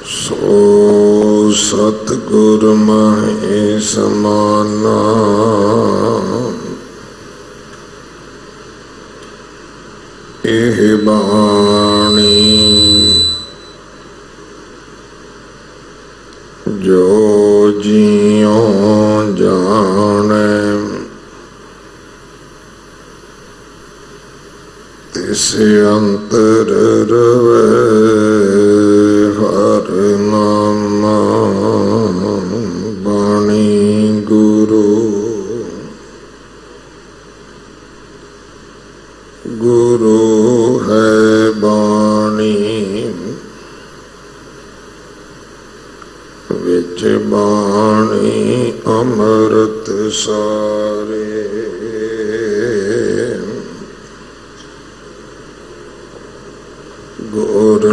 सो सतगुर महे समाना एह बाणी जो जियो जाने तिस अंतर रवे हर नामा बाणी गुरु गुरु है बाणी विच बाणी अमृत सारे गुर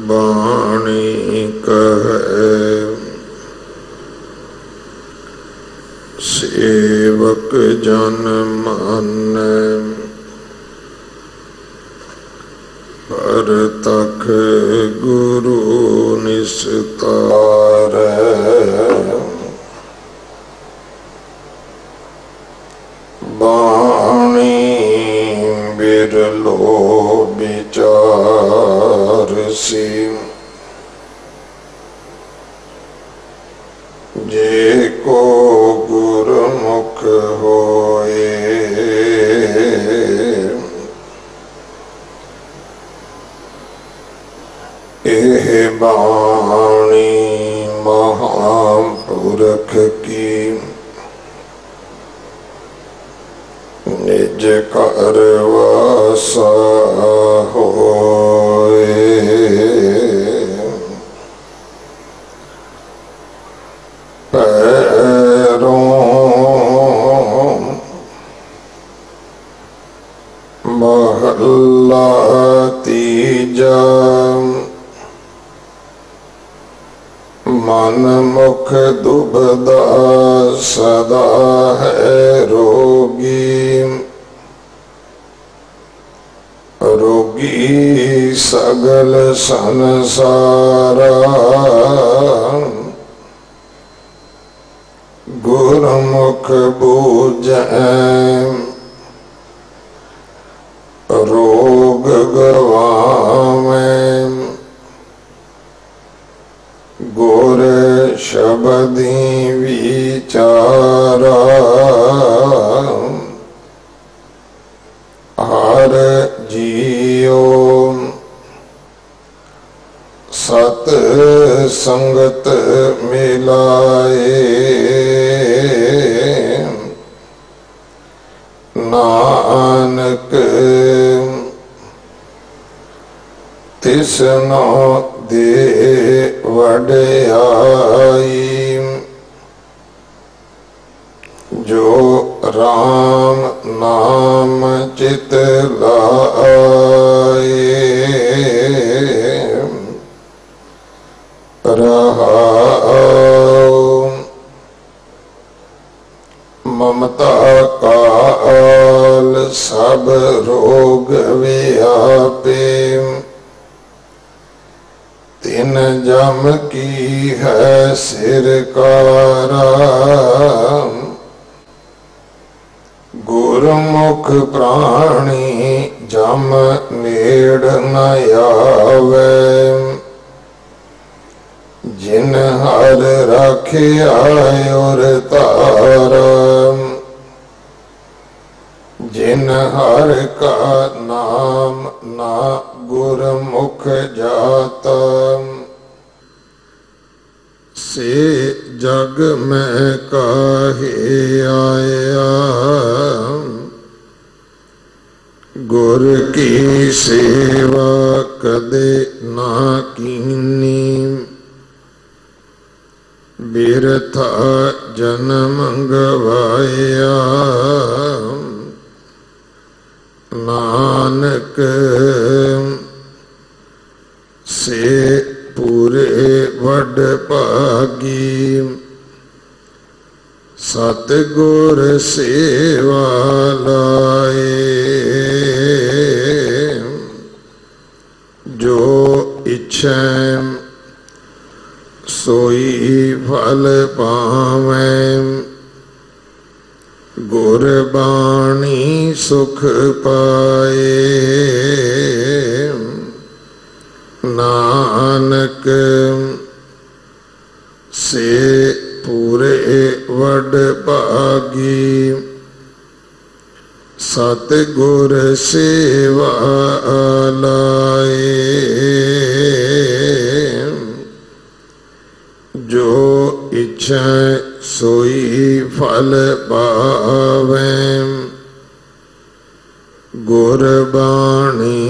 बाणी कहे सेवक जन माने पर तक गुरु निस्तार बाणी बिरलो विचार सी जे को गुरमुख होए एह बाणी महापुरख की निज कर वासा होए पैरों महला तीजा मन मुख दुबदा सदा है रोगी रोगी सगल संसारा गुरमुख बूझै रोग गवावें गुर शबदी विचारा हर जियो सत संगत मिलाए नानक तिसनो दे वड्याई जो राम नाम चित लाए रहाओ ममता काल सब रोग व्यापे तिन जम की है सिरकारा गुरमुख प्राणी जम नेड़ न आवे जिन हर रखिया और तारा जिन हर का नाम ना गुरमुख जाता से जग में काहे आया गुर की सेवा कदे ना कीनी बिरथा जन्म गवाया नानक से पूरे वड भागी सतगुर सेवा लाए जो इच्छा सोई फल पावैं गुरबाणी सुख पाए। नानक से पूरे वड भागी सतगुर सेवा लाए। जो इच्छा सोई फल पावैं गुरबाणी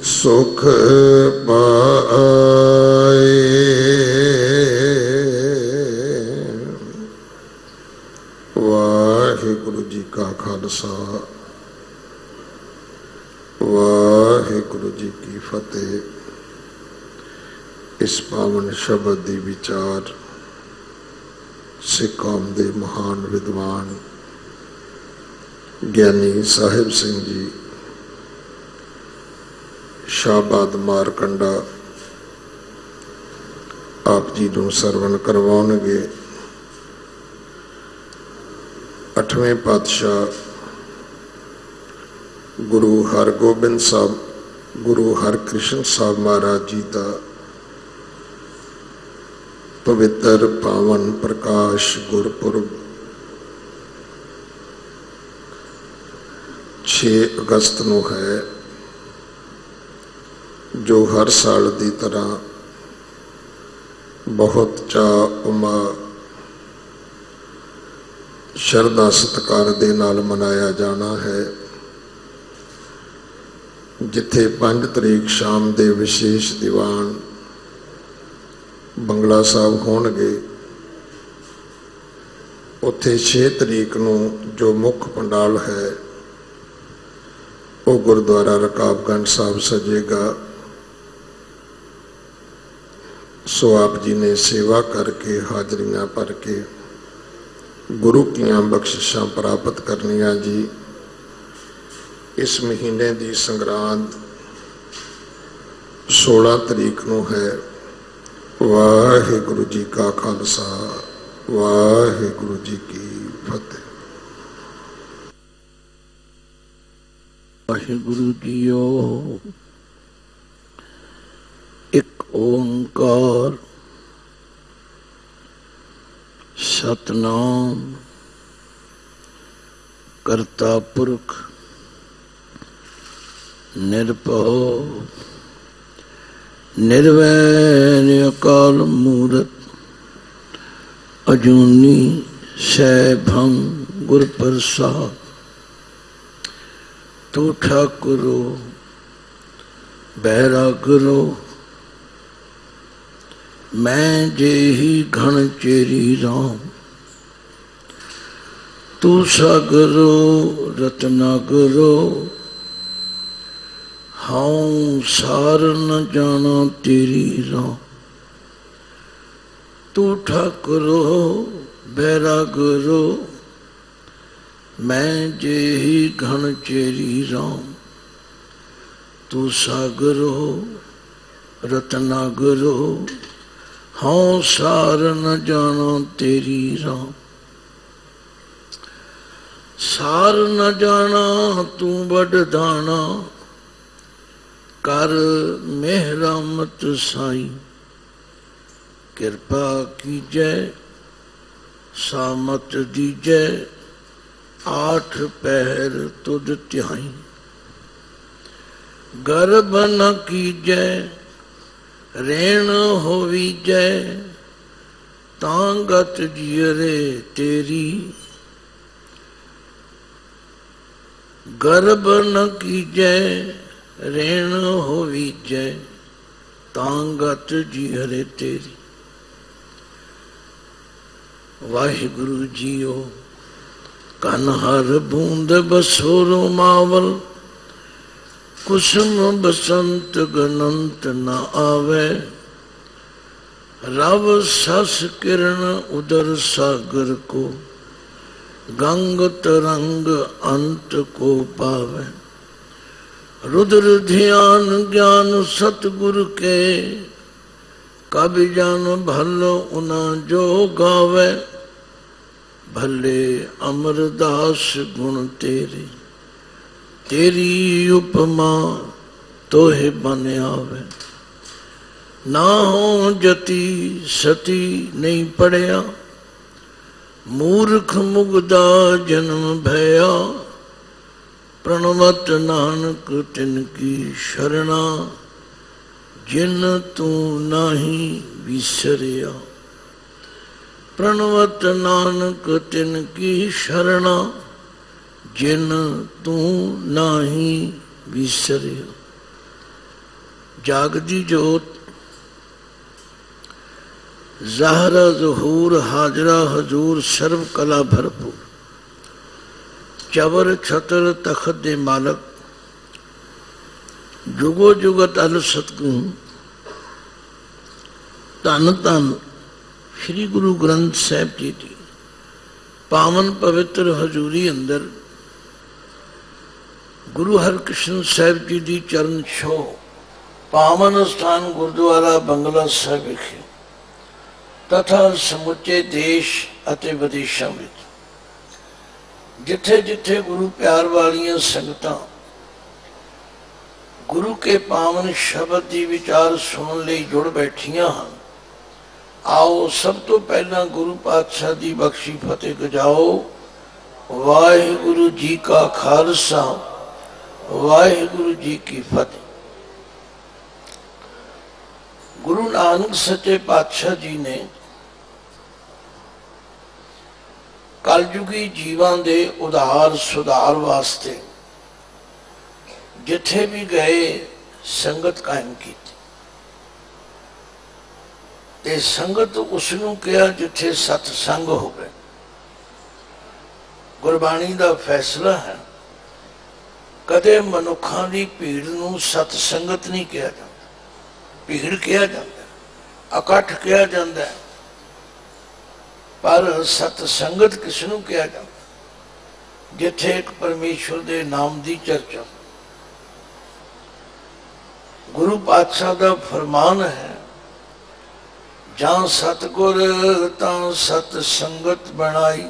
सुख पाए। वाहिगुरु जी का खालसा वाहिगुरु जी की फतेह। इस पावन शब्द दी विचार सिख कौम दे महान विद्वान ज्ञानी साहिब सिंह जी शाहबाद मारकंडा आप जी नूं सरवण करवाउणगे। 8वें पातशाह गुरु हरगोबिंद साहब गुरु हरकृष्ण साहब महाराज जी का पवित्र पावन प्रकाश गुरपुरब 6 अगस्त नूं है, जो हर साल की तरह बहुत चाह उमा शरधा सत्कार दे नाल मनाया जाना है। जिथे 5 तरीक शाम दे विशेष दीवान बंगला साहब होणगे, उत्थे 6 तरीक नूं जो मुख पंडाल है वो गुरुद्वारा रकाबगंज साहब सजेगा। सो आप जी ने सेवा करके हाजरियां भर के गुरु कीयां बख्शिशां प्राप्त करनियां जी। इस महीने की संग्रांद 16 तरीक नूं है। वाहिगुरु जी का खालसा वाहिगुरु जी की फतेह। वाहिगुरु जीओ एक ओंकार सतनाम करता पुरख निर्भव निर्वैर अकाल मूरत अजूनी सैभं गुर प्रसाद। तू ठाकुरो बैरागरो मैं जेही घन चेरी राम। तू सागरो रत्नागरो हाऊं सार न जाना तेरी राम। तू ठाकुरो बैरागरो मैं जेही घन चेरी राम। तू सागरो रत्नागरो हाऊं सार न जाना तेरी राम। सार न जाना तू बड़ दाना कर मेहरमत साई। कृपा कीजै सामत दीजै 8 पहर तुद त्याई। गर्भ न कीजै रेण होवीजै तां गत जियरे तेरी। गर्भ न कीजै रेण होवीजै तां गत जियरे तेरी। वाहिगुरु जीओ कन हर बूंद बसोरो मावल। कुसुम बसंत गनंत न आवे। रव सस किरण उदर सागर को गंग तरंग अंत को पावे। रुद्र ध्यान ज्ञान सतगुरु के कब जन भलो उना जो गावे, भले अमरदास गुण तेरे, तेरी उपमा तोहे बन आवे। ना हो जति सती नहीं पढ़िया, मूर्ख मुगदा जन्म भया, प्रणवत नानक तिनकी शरणा, जिन तू नाही विसरिया। प्रणवत नानक तिनकी शरणा, जिन तू नाही विसरिया। जागदी जोत ज़ाहरा ज़हूर हाजरा हजूर सर्व कला भरपूर, चवर छतर तखत दे मालक, जुगो जुगत अल सतगुण। धन धन श्री गुरु ग्रंथ साहिब जी दी पावन पवित्र हजूरी अंदर गुरु हरकृष्ण साहिब जी दी चरण छो पावन स्थान गुरुद्वारा बंगला साहिब विखे तथा समुचे देश अते विदेशों में जिथे जिथे गुरु प्यार वालियां संगतां गुरु के पावन शब्द की विचार सुनने लई जुड़ बैठियां हैं। आओ सब तो पहला गुरु पातशाह की बख्शी फतेह गजाओ। वाहिगुरु जी का खालसा, वाहिगुरु जी की फतेह। गुरु नानक सच्चे पातशाह जी ने कलयुगी जीवां दे उधार सुधार वास्ते जिथे भी गए संगत कायम की। ते संगत उसनू कहा जिथे सतसंग होवे। गुरबाणी दा फैसला है, कदे मनुखां दी भीड़ नू सतसंगत नहीं कहा जाता। भीड़ कहा जाता, इकट्ठ कहा जाता है, पर सतसंगत किसनू कहा जाता जिथे एक परमेश्वर दे नाम दी चर्चा। गुरु पातशाह का फरमान है, जहां सतगुर तां सतसंगत बनाई।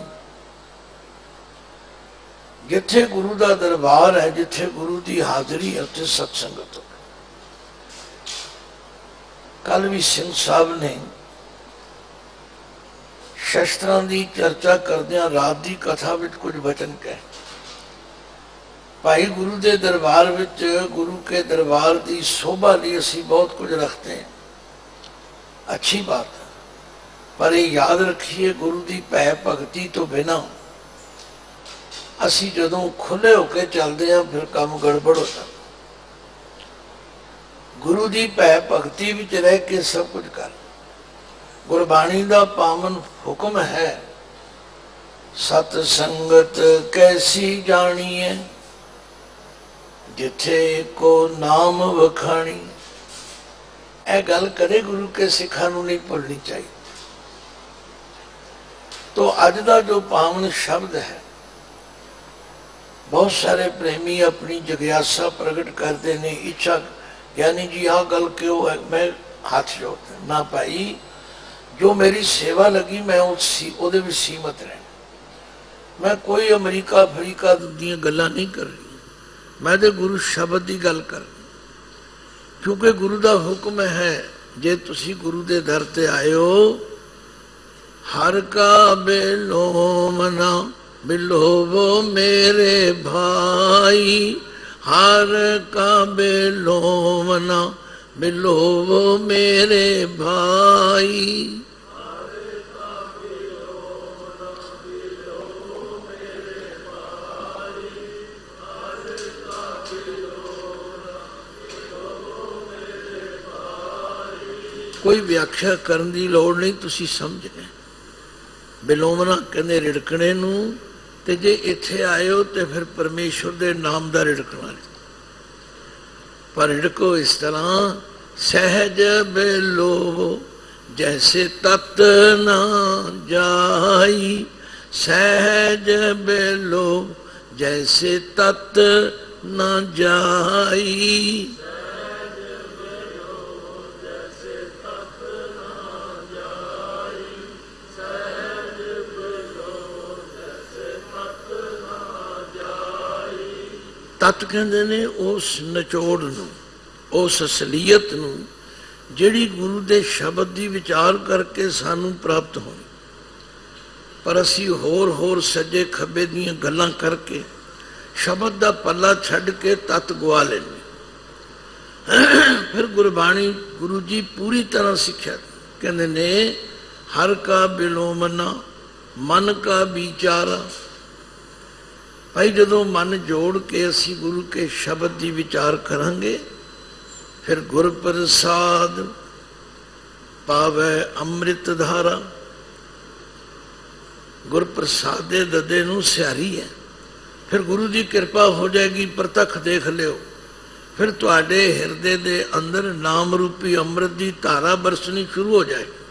जिथे गुरु का दरबार है, जिथे गुरु की हाजरी है, उत्थे सतसंगत हो। कल भी सिंह साहब ने शस्त्रां की चर्चा करदियां रात की कथा में कुछ वचन कहे। भाई गुरु के दरबार विच गुरु के दरबार की शोभा लिए असी बहुत कुछ रखते हैं, अच्छी बात है, पर ये याद रखिए गुरु की भै भगती तो बिना असी जदों खुले होके चलते हैं फिर काम गड़बड़ हो जाता। गुरु की भै भगती विच रह के सब कुछ कर। गुरबाणी का पावन हुक्म है, सतसंगत कैसी जानिए, जिथे को नाम वखाणी। यह गल कदे गुरु के सिखा नहीं भूलनी चाहिए। तो अज का जो पावन शब्द है, बहुत सारे प्रेमी अपनी जिज्ञासा प्रकट करते हैं, इच्छा यानी जी आ गल क्यों है। मैं हाथ जोड़ता ना भाई, जो मेरी सेवा लगी मैं उहदे विच सीमित रहना। मैं कोई अमरीका अफ्रीका दी गल्लां नहीं कर रही, मैं तो गुरु शब्द की गल कर। क्योंकि गुरु का हुक्म है, जे तुसी गुरु के दर ते आए हो, हर का बेलो मना बिलोवो मेरे भाई, हर का बेलो मना बिलोवो मेरे भाई। कोई व्याख्या करने की लौड़ नहीं, तुसी समझने। बिलोमना कहते रिड़कने नू, ते जे इत्थे आए हो तो फिर परमेश्वर के नाम का रिड़कना। पर रिड़को इस तरह, सहज बेलो जैसे तत ना जाई, सहज बेलो जैसे तत ना जाई। तत्त कहते ने उस निचोड़ नूं, उस असलीयत नूं जिहड़ी गुरु दे शब्द दी विचार करके सानू प्राप्त होनी। पर असी होर होर सज्जे खब्बे दीयां गल्लां करके शब्द दा पल्ला छड्ड के तत्त गवा लेने। फिर गुरबाणी गुरु जी पूरी तरह सिक्ख्या कहते ने हर का बिलोमना मन का विचारा। भाई जदों मन जोड़ के असी गुरु के शब्द की विचार करांगे फिर गुर प्रसाद पावै अमृत धारा। गुर प्रसादे ददे नूं स्यारी है। फिर गुरु की कृपा हो जाएगी, प्रतख देख लियो। फिर तुहाडे हिरदे दे अंदर नाम रूपी अमृत की धारा बरसनी शुरू हो जाएगी।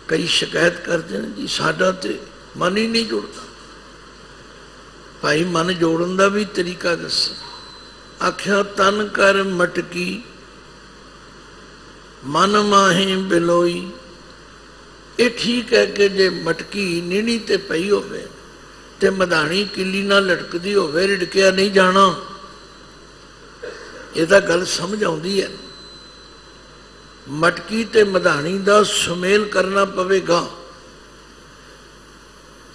कई शिकायत करते हैं जी साडा ते मन ही नहीं जुड़ता। भाई मन जोड़न का भी तरीका दस। आख्या तन कर मटकी मन माहे बिलोई। ये ठीक है कि जे मटकी नीणी ते पई होवे ते मधाणी किली ना लटकदी होवे रिड़किया नहीं जाना। ये तो गल समझ आउंदी है। मटकी ते मधाणी दा सुमेल करना पवेगा।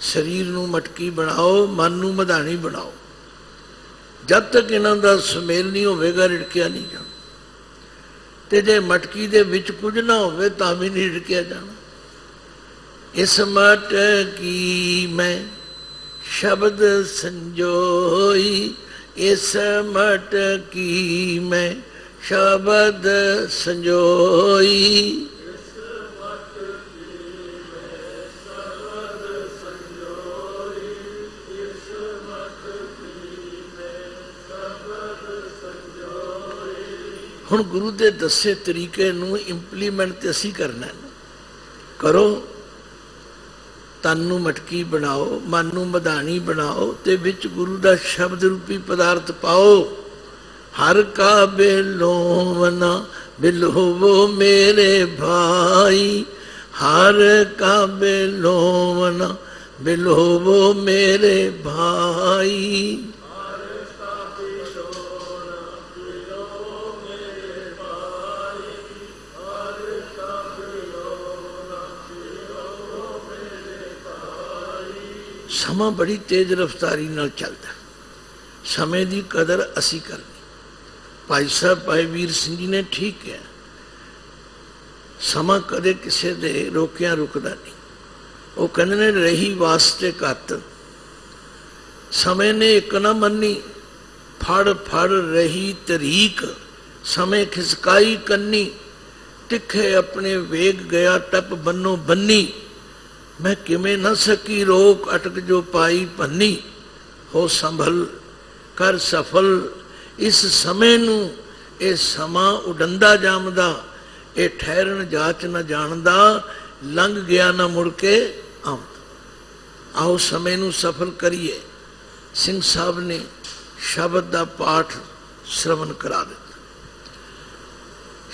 शरीर नूं मटकी बनाओ, मन नूं मधाणी बनाओ। जब तक इन्हां दा सुमेल नहीं होवेगा रिड़किया नहीं जाना। ते जे मटकी दे विच कुछ ना होवे तां भी नहीं रिड़किया जाना। इस मटकी मैं शब्द संजोई, इस मटकी में शब्द संजोई। हुण गुरु दे दसे तरीके नूं इंप्लीमेंट ते असीं करना है। करो, तन नूं मटकी बनाओ, मन नूं मधाणी बनाओ ते विच गुरु दा शब्द रूपी पदार्थ पाओ। हर का बिलोवना बिलोवो मेरे भाई। हर का बिलोवना बिलोवो मेरे भाई। समा बड़ी तेज रफ्तारी नाल चलता। समय की कदर असी करनी। भाई साहब भाई वीर सिंह जी ने ठीक है, समा कदे किसी दे रोकिया रुकदा नहीं। वो कहते ने रही वास्ते घत समय ने एक ना मनी। फड़ फड़ रही तरीक समय खिसकाई कन्नी। तिखे अपने वेग गया टप बन्नो बन्नी। मैं किमें न सकी रोक अटक जो पाई भन्नी। हो संभल कर सफल इस समय नू। ए समा उडंदा जामदा, ए ठहरन जाच न जानदा। लंघ गया न मुड़ के आउंदा। आओ समय नू सफल करिए। सिंह साहब ने शब्द का पाठ श्रवण करा दिता।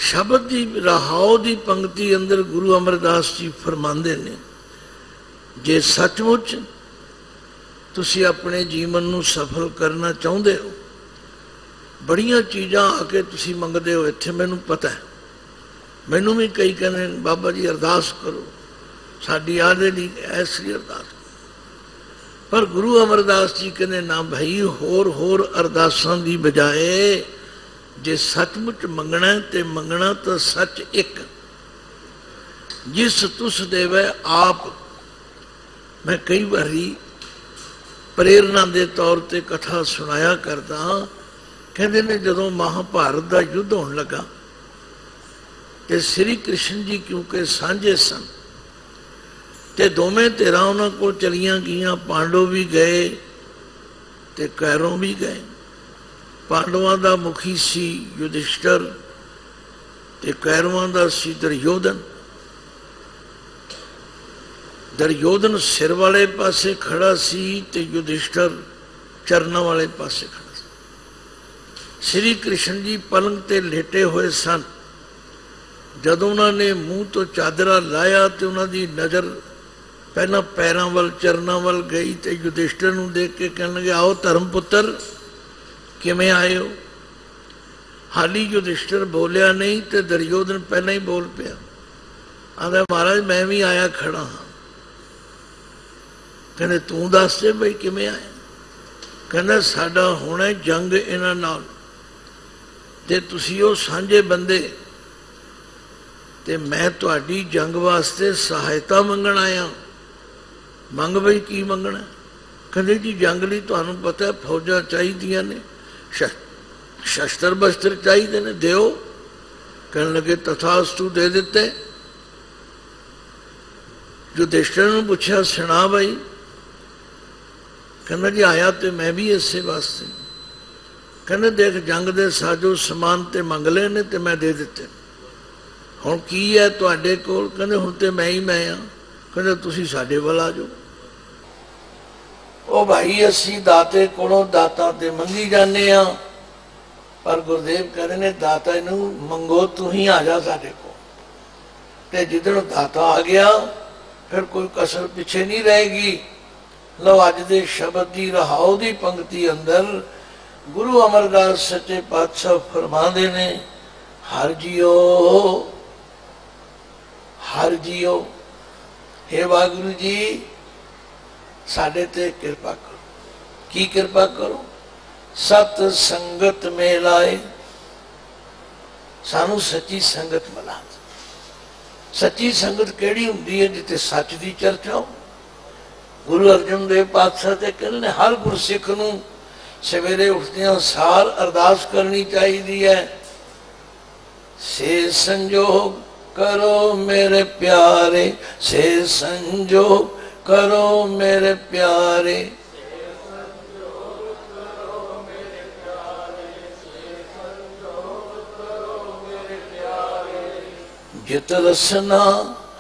शब्द की रहाओ की पंक्ति अंदर गुरु अमरदास जी फरमांदे ने, जे सचमुच तुसी अपने जीवन नू सफल करना चाहते हो, बड़िया चीज़ां आके तुसी मंगते हो। इत्थे मैनू पता है, मैनू भी कई कहने बाबा जी अरदास करो, साडी आदे ली ऐसी अरदास। पर गुरु अमरदास जी कहने ना भाई, होर होर अरदासां दी बजाए जे सचमुच मंगना ते मंगना तो सच एक। जिस तुस देवे आप। मैं कई बारी प्रेरणा के तौर पर कथा सुनाया करता। कहते ने जदों महाभारत का युद्ध होने लगा तो श्री कृष्ण जी क्योंकि सांझे सन ते दोवें धिरां उन्हां कोल चलियां गईयां। पांडव भी गए ते कैरों भी गए। पांडवों का मुखी सी युधिष्ठिर ते कैरवां का सी दुर्योधन। दुर्योधन सिर वाले पासे खड़ा सी ते युधिष्ठिर चरणों वाले पासे खड़ा सी। श्री कृष्ण जी पलंग ते लेटे हुए सन। जदों उन्होंने मुंह तो चादरा लाया तो उन्होंने नज़र पहला पैरों वाल चरणों वाल गई तो युधिष्ठिर नूं देख के कहने लगे, आओ धर्म पुत्र किवें आए हो। हाली युधिष्ठिर बोलिया नहीं तो दुर्योधन पहला ही बोल पिया, आंदा महाराज मैं भी आया खड़ा हाँ। कहने तू दस दे बई किवें आया। कहना साडा होना जंग इन्हां नाल ते तुसीं ओ सांझे बंदे ते मैं तुहाडी जंग वास्ते सहायता मंगण आया। मंग बई की मंगना। कहते जी जंग लई तुहानूं पता है फौजां चाहीदियां ने, शस्त्र बस्त्र चाहिए ने, दिओ। कहने लगे तथास्तु, दे दिते। युधिष्ठिर नूं पुछया सुना बई। कहना जी आया तो मैं भी इसे वास्ते। कहने देख जंग दे साजो समान ते मंग ले ने ते मैं दे दिते, हुण की है तुहाडे कोल। कहने हुण ते मैं ही मैं हाँ। कहने तुसीं साडे वल आ जाओ। ओ भाई असीं दाते कोलों दाता ते मंगी जाने आ, पर गुरुदेव कह रहे ने दाता नूं मंगो तू ही आ जा साडे कोल। ते जिदण दाता आ गया फिर कोई कसर पिछे नहीं रहेगी। लो अज दे शब्द की रहाओ दी पंक्ति अंदर गुरु अमरदास सच्चे पातशाह फरमांदे ने, हर जियो हर जियो। हे वाहिगुरु जी साडे ते कृपा करो। की कृपा करो? सत संगत में लाए, सानू सच्ची संगत मिला। सच्ची संगत केड़ी हुंदी है? जिते सच की चर्चा हो। गुरु अर्जन देव पातशाह ते कहने हर गुरसिख नूं सवेरे उठदियां सार अरदास करनी चाहिए है, से संजोग करो मेरे प्यारे, से संजोग करो मेरे प्यारे। जित रसना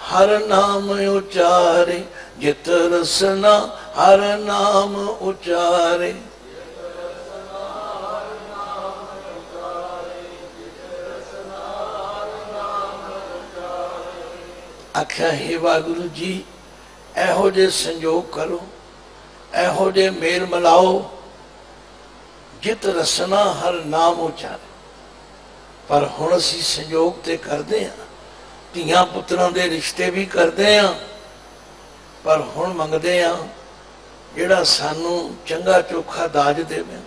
हर नाम उचारे, जित रसना हर नाम उचारे। आख्या हे वाहिगुरु जी एहो जे संजोग करो, एहो जे मेल मिलाओ, जित रसना हर नाम उचारे। पर हुण असीं संजोग ते करदे हां, ਧੀਆਂ ਪੁੱਤਰਾਂ ਦੇ ਰਿਸ਼ਤੇ ਵੀ ਕਰਦੇ ਆ, पर हुण मंगदे आ जिहड़ा सानू चंगा चोखा दाज देवे।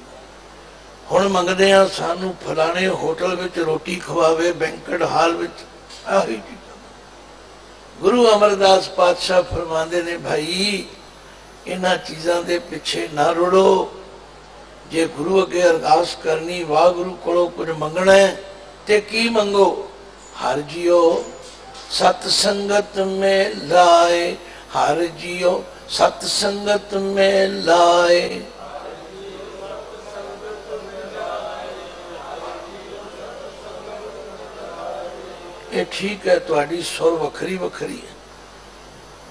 हुण मंगदे आ सानू फलाने होटल विच रोटी खवावे, बैंकट हाल विच। आही चीज़ां गुरु अमरदास पातशाह फरमांदे ने, भाई इन्हां चीज़ां दे पिछे ना रुड़ो। जे गुरु अगे अरदास करनी, वाहगुरु कोलों कुछ मंगना है ते की मंगो? हर जियो सत संगत में लाए, हर जियो सत संगत में लाए। ये ठीक है तुहाडी सुर वखरी वखरी है,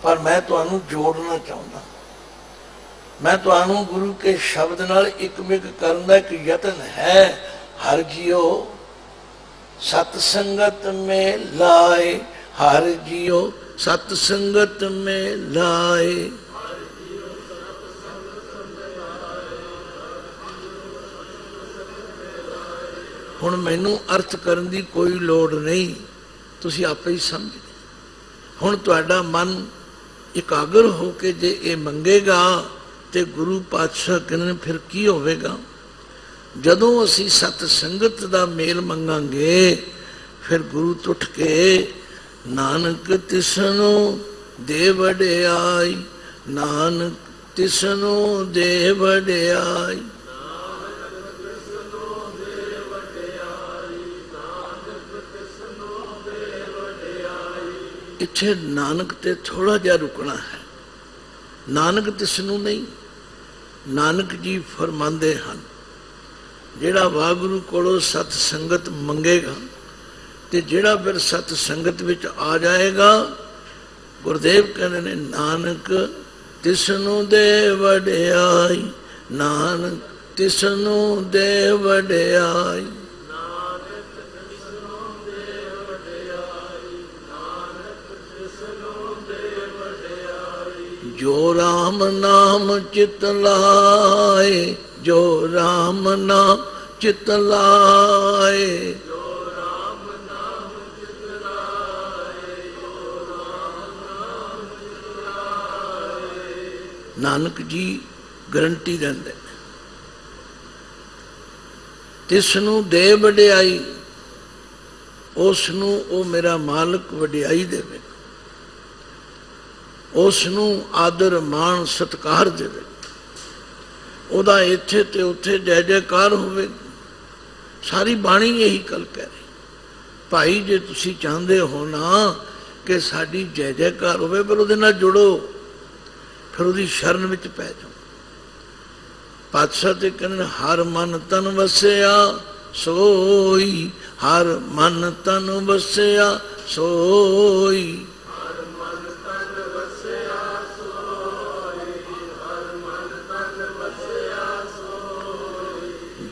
पर मैं तुहानू जोड़ना चाहता। मैं तुहानू गुरु के शब्द नाल इकमिक करन दा एक यतन है। हर जियो सत संगत में लाए, हर जियो सत संगत में लाए। हुण मैनू अर्थ करन दी कोई लोड़ नहीं, तुसीं आपे ही समझ गए। हुण तुहाडा मन इकागर होके जे ये मंगेगा ते गुरु पातशाह कहने फिर की होवेगा? जदों असीं सत संगत दा मेल मंगांगे फिर गुरु तुठ के नानक तिसनो दे वडियाई, नानक तिसनो दे वडियाई। इत्थे नानक ते थोड़ा जा रुकना है। नानक तिसनू नहीं, नानक जी फरमांदे हन जिहड़ा वाहगुरु कोलों सत संगत मंगेगा ते जिहड़ा फिर सत संगत विच आ जाएगा, गुरुदेव कहते ने नानक तिसनू दे वडियाई, नानक तिसनू दे वडियाई। जो राम नाम चित लाए, जो राम नाम चित लाए, नानक जी गारंटी देंदे तिसनू दे वडियाई, उसनू ओ मेरा मालिक वडियाई देवे, उसनू आदर मान सत्कार देवे, ओदा इत्थे ते उत्थे जय जयकार होवे। सारी बाणी यही कल कह रही, भाई जे तुसी चाहते हो ना कि साडी जय जयकार होवे, पर उहदे नाल जुड़ो, फिर उहदी शरण विच पै जाओ। पातशाह ते कहने हर मन तन वसिया सोई, हर मन तन वसिया सोई,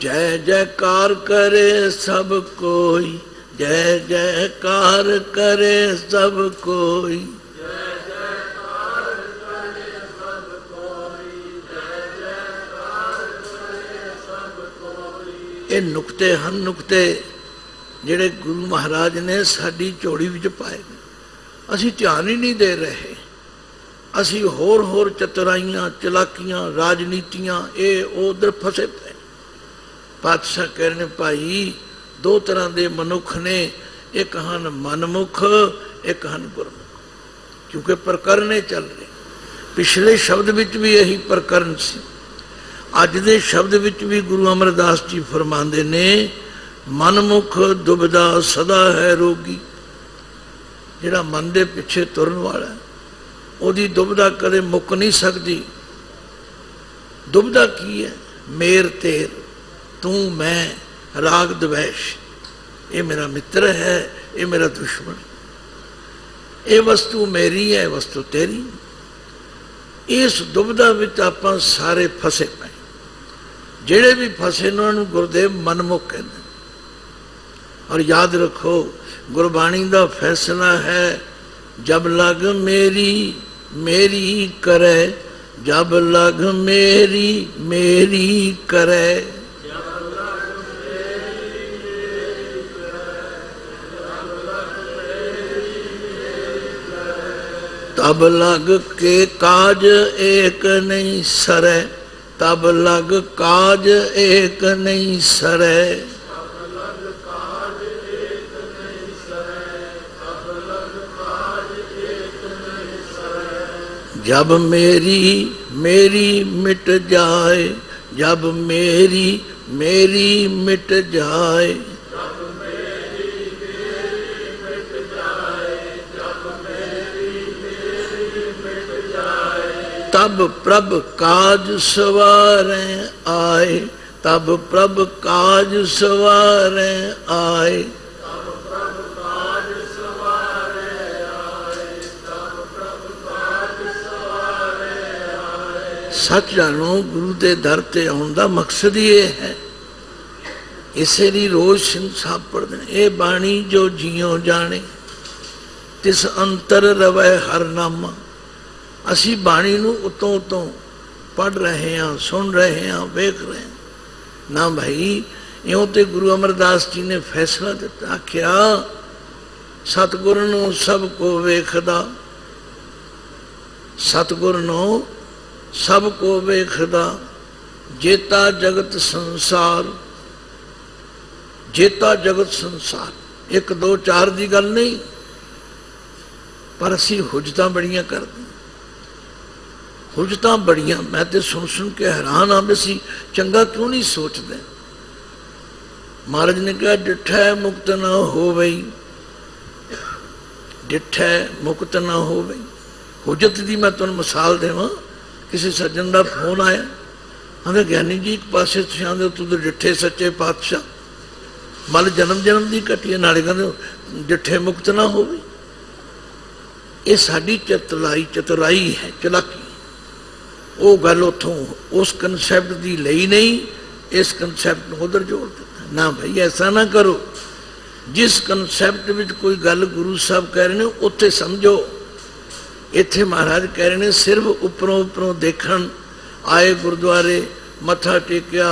जय जयकार करे सब कोई, जय जयकार करे सब कोई, जय जयकार करे सब कोई, जय जयकार करे सब कोई। ये नुक्ते हन, नुक्ते जिहड़े गुरु महाराज ने साडी झोली विच पाए ने, असीं ध्यान ही नहीं दे रहे। असीं होर होर चतुराइयां, चलाकियां, राजनीतियां ये उधर फसे पे। पातशाह कह रहे भाई दो तरह के मनुख ने, एक हन मनमुख, एक हन गुरमुख, क्योंकि प्रकरण चल रहे। पिछले शब्द विच भी यही प्रकरण सी, अज दे शब्द विच भी गुरु अमरदास जी फरमाते ने मनमुख दुबदा सदा है रोगी। जिहड़ा मन दे पिछे तुरन वाला ओदी दुबदा कदे मुक नहीं सकती। दुबदा की है? मेर तेर, तू मैं, राग द्वेष, ये मेरा मित्र है, ये मेरा दुश्मन, ये वस्तु मेरी है, वस्तु तेरी। इस दुबदा विच आपां सारे फसे पे। जेड़े भी फसे ने उन्होंने गुरुदेव मनमुख कहते। और याद रखो गुरबाणी का फैसला है, जब लग मेरी मेरी करे, जब लग मेरी मेरी करे, तब लग के काज एक नहीं सरे, तब लग काज एक नहीं सरे, जब मेरी मेरी मिट जाए, जब मेरी मेरी मिट जाए, तब प्रभ काज सवारे आए, तब प्रभ काज सवारे आए, सच जानो गुरु के दर ते आने का मकसद ये है। इसे ली रोज सिंह साहब पढ़ते हैं, ये बाणी जो जियो जाने तिस अंतर रवै हर नामा। असी बाणी नूं उतों उतों पढ़ रहे हैं, सुन रहे हैं, वेख रहे हैं ना भाई। इउं ते गुरु अमरदास जी ने फैसला दिता, आख्या सतगुर नूं सब को वेखदा, सतगुर नूं सब को वेखदा, जेता जगत संसार, जेता जगत संसार। एक दो चार की गल नहीं, पर असी हुजत बड़ियां करते, हुजत बड़ियां। मैं तो सुन सुन के हैरान हाँ, असी चंगा क्यों नहीं सोचते। महाराज ने कहा डिठै मुक्त ना हो गई, डिठै मुक्त ना हो गई। हुजत की मैं तुम मिसाल देवां। किसी सज्जन का फोन आया, आंदे ज्ञानी जी एक पासे तुसीं आंदे तू तो डिठे सच्चे पातशाह, मल जन्म जन्म की घटी, नाले कहते डिठे मुक्त ना हो गई। ये साडी चतुराई है, चलाकी। वो गल उतों उस कंसैप्ट की लई नहीं, इस कंसैप्ट को उधर जोड़ देता। ना भाई ऐसा ना करो। जिस कंसैप्ट में कोई गल गुरु साहब कह रहे हैं उत्थे समझो, इत्थे महाराज कह रहे हैं सिर्फ उपरों उपरों देखण आए, गुरुद्वारे मत्था टेकिया,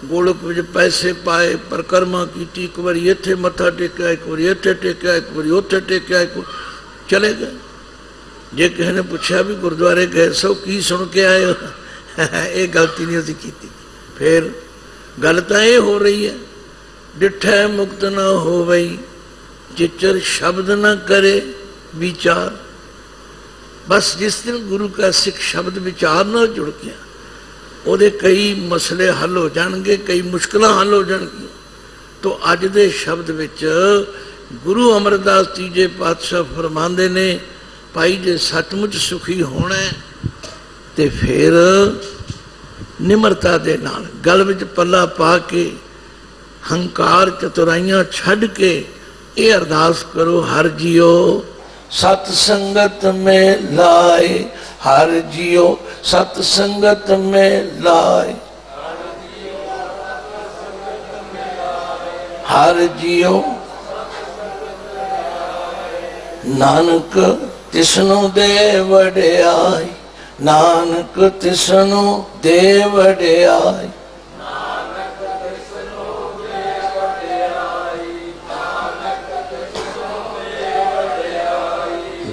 गोलक विच पैसे पाए, परिक्रमा की, एक बार इत्थे मत्था टेकिया, एक बार इत्थे टेकिया, एक बार उत्थे टेकिया, एक चले गए। जे किसी ने पूछा भी गुरुद्वारे गए सो की सुन के आए हो ये गलती नहीं असीं कीती। फिर गल तां ये हो रही है, डिठै मुक्त न होवई जिचर शब्द न करे विचार। बस जिस दिन गुरु का सिख शब्द विचार नाल जुड़ गया ਉਹਦੇ कई मसले हल हो जाएंगे, कई मुश्किल हल हो जाएंगी। तो अज दे शब्द विच गुरु अमरदास तीजे पातशाह फरमांदे ने भाई जे सचमुच सुखी होना है तो फिर निमरता दे नाल गल विच पल्ला पा के हंकार चतुराइयां छड्ड के ये अरदास करो, हर जियो सत संगत में लाए, हर जियो सत संगत में लाए, हर जियो नानक तिसनु दे वड्याई, नानक तिसनु दे वड्याई।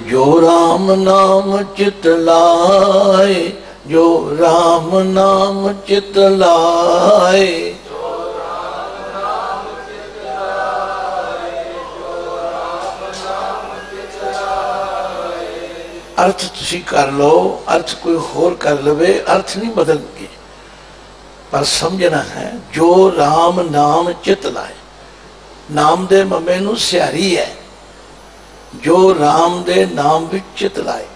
जो राम नाम चित लाए, जो राम नाम चित लाए, अर्थ तुसी कर लो, अर्थ कोई होर कर लवे, अर्थ नहीं बदलते, पर समझना है जो राम नाम चित लाए। नाम दे ममे नू सियारी है, जो राम दे नाम विच चित लाए।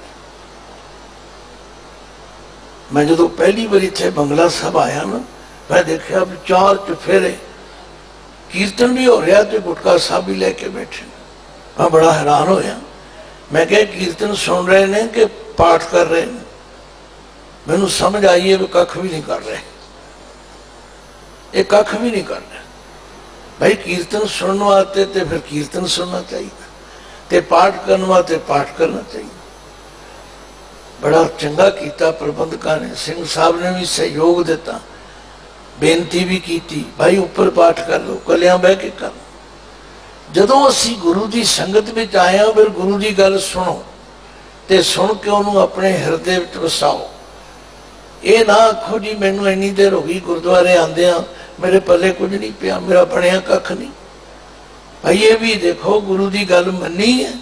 मैं जो पहली बार इत्थे बंगला साहब आया ना, मैं देखा भी 4 चुफेरे कीर्तन भी हो रहा तो गुटका साहब भी लेके बैठे। मैं बड़ा हैरान होया, मैं क्या कीर्तन सुन रहे ने कि पाठ कर रहे हैं। मैनू समझ आई है भी कख भी नहीं कर रहे, ये कख भी नहीं कर रहे। भाई कीर्तन सुनने वास्ते तो फिर कीर्तन सुनना चाहिए, ते पाठ करने वास्ते पाठ करना चाहिए। बड़ा चंगा किया प्रबंधकों ने, सिंह साहब ने भी सहयोग दिता, बेनती भी की भाई ऊपर पाठ कर लो, कलियां बह के कर लो। जदों असी गुरु की संगत में आए हैं फिर गुरु की गल सुनो ते सुन के उन्होंने अपने हृदय में वसाओ। ये ना आखो जी मैनू इन्नी देर हो गई गुरुद्वारे आंदिया मेरे पल्ले कुछ नहीं पिया, मेरा बनया कख नहीं। भाई ये भी देखो गुरु की गल मनी है,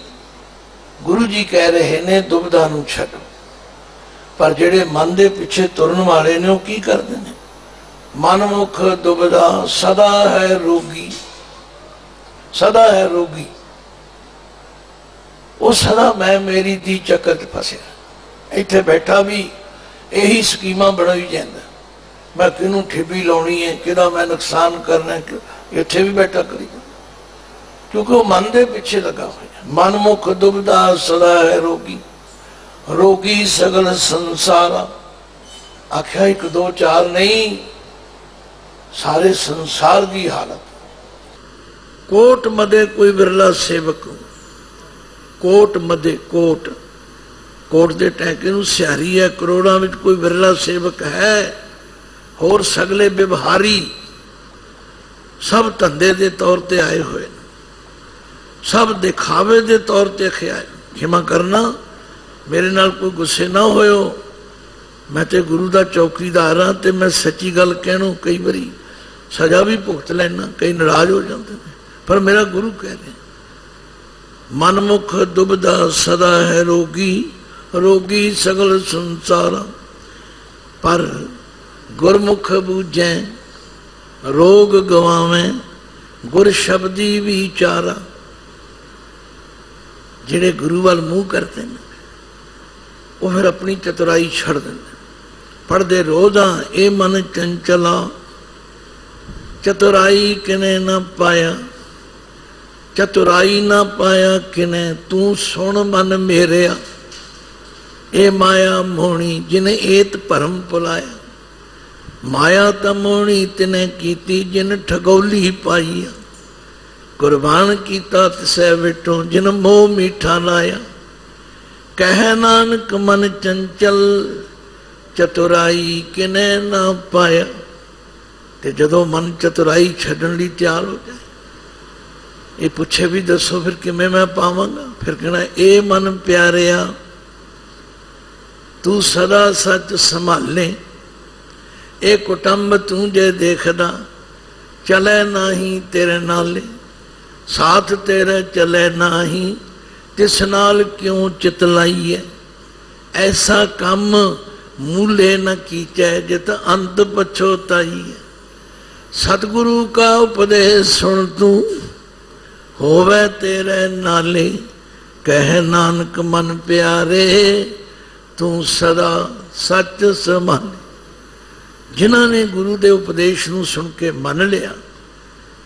गुरु जी कह रहे ने दुविधा नूं छड्डो, पर जेड़े मन के पिछे तुरन वाले ने वो की करते हैं। मनमुख दुविधा सदा है रोगी, सदा है रोगी। वो सदा मैं मेरी दी चक्कर च फसिया, इत्थे बैठा भी यही स्कीमां बनाई जांदा, मैं किनू ठिबी लाउणी है, किहदा मैं नुकसान करना है, इत्थे भी बैठा करी, क्योंकि वो मन के पिछे लगा हुआ। मनमुख दुविधा सदा है रोगी, रोगी सगल संसारा। आख्या 1 2 4 नहीं, सारे संसार की हालत। कोट मदे कोई विरला सेवक, कोट मदे कोट, कोट दे टैंके नूं सियारी है, करोड़ों में कोई विरला सेवक है। होर सगले व्यवहारी सब धंधे के तौर पर आए हुए, सब दिखावे के तौर पर आए। क्षमा करना, मेरे नाल कोई गुस्से ना होयो, मैं तो गुरु का चौकीदार हाँ, तो मैं सच्ची गल कहणों कई बारी सजा भी भुगत लेना, कई नाराज हो जाते हैं, पर मेरा गुरु कह रहे मनमुख दुविधा सदा है रोगी, रोगी सगल संसारा। पर गुरमुख बूझे रोग गवावे, गुर शब्दी विचारा। जिहड़े गुरु वाल मुँह करते हैं वो फिर अपनी चतुराई छड़ देंगे। पढ़ते रोजा ए मन चंचला, चतुराई किने न पाया, चतुराई ना पाया किने तू सुन मन मेरेया। ए माया मोहनी जिने एत भरम भुलाया, माया त मोहनी तिने कीती जिन ठगौली पाई। कुर्बान कीता तिसै विटों जिन मोह मीठा लाया, कह नानक मन चंचल चतुराई किने ना पाया। ते जदों मन चतुराई छड्डण लई तैयार हो जाए, ये पूछे भी दसो फिर किवें मैं पावांगा? फिर कहना ए मन प्यारिया तू सदा सच संभाले, ए कुटुंब तू जे देखदा चले नाही तेरे नाले, साथ तेरे चले नाही तिस नाल क्यों चित लाइए। ऐसा कम मूले न कीचै जित अंत पछोताई। सतगुरु का उपदेश सुन तू होवे तेरे नाले, कह नानक मन प्यारे तू सदा सच संभाले। जिन्हों ने गुरु के उपदेश नूं सुन के मन लिया,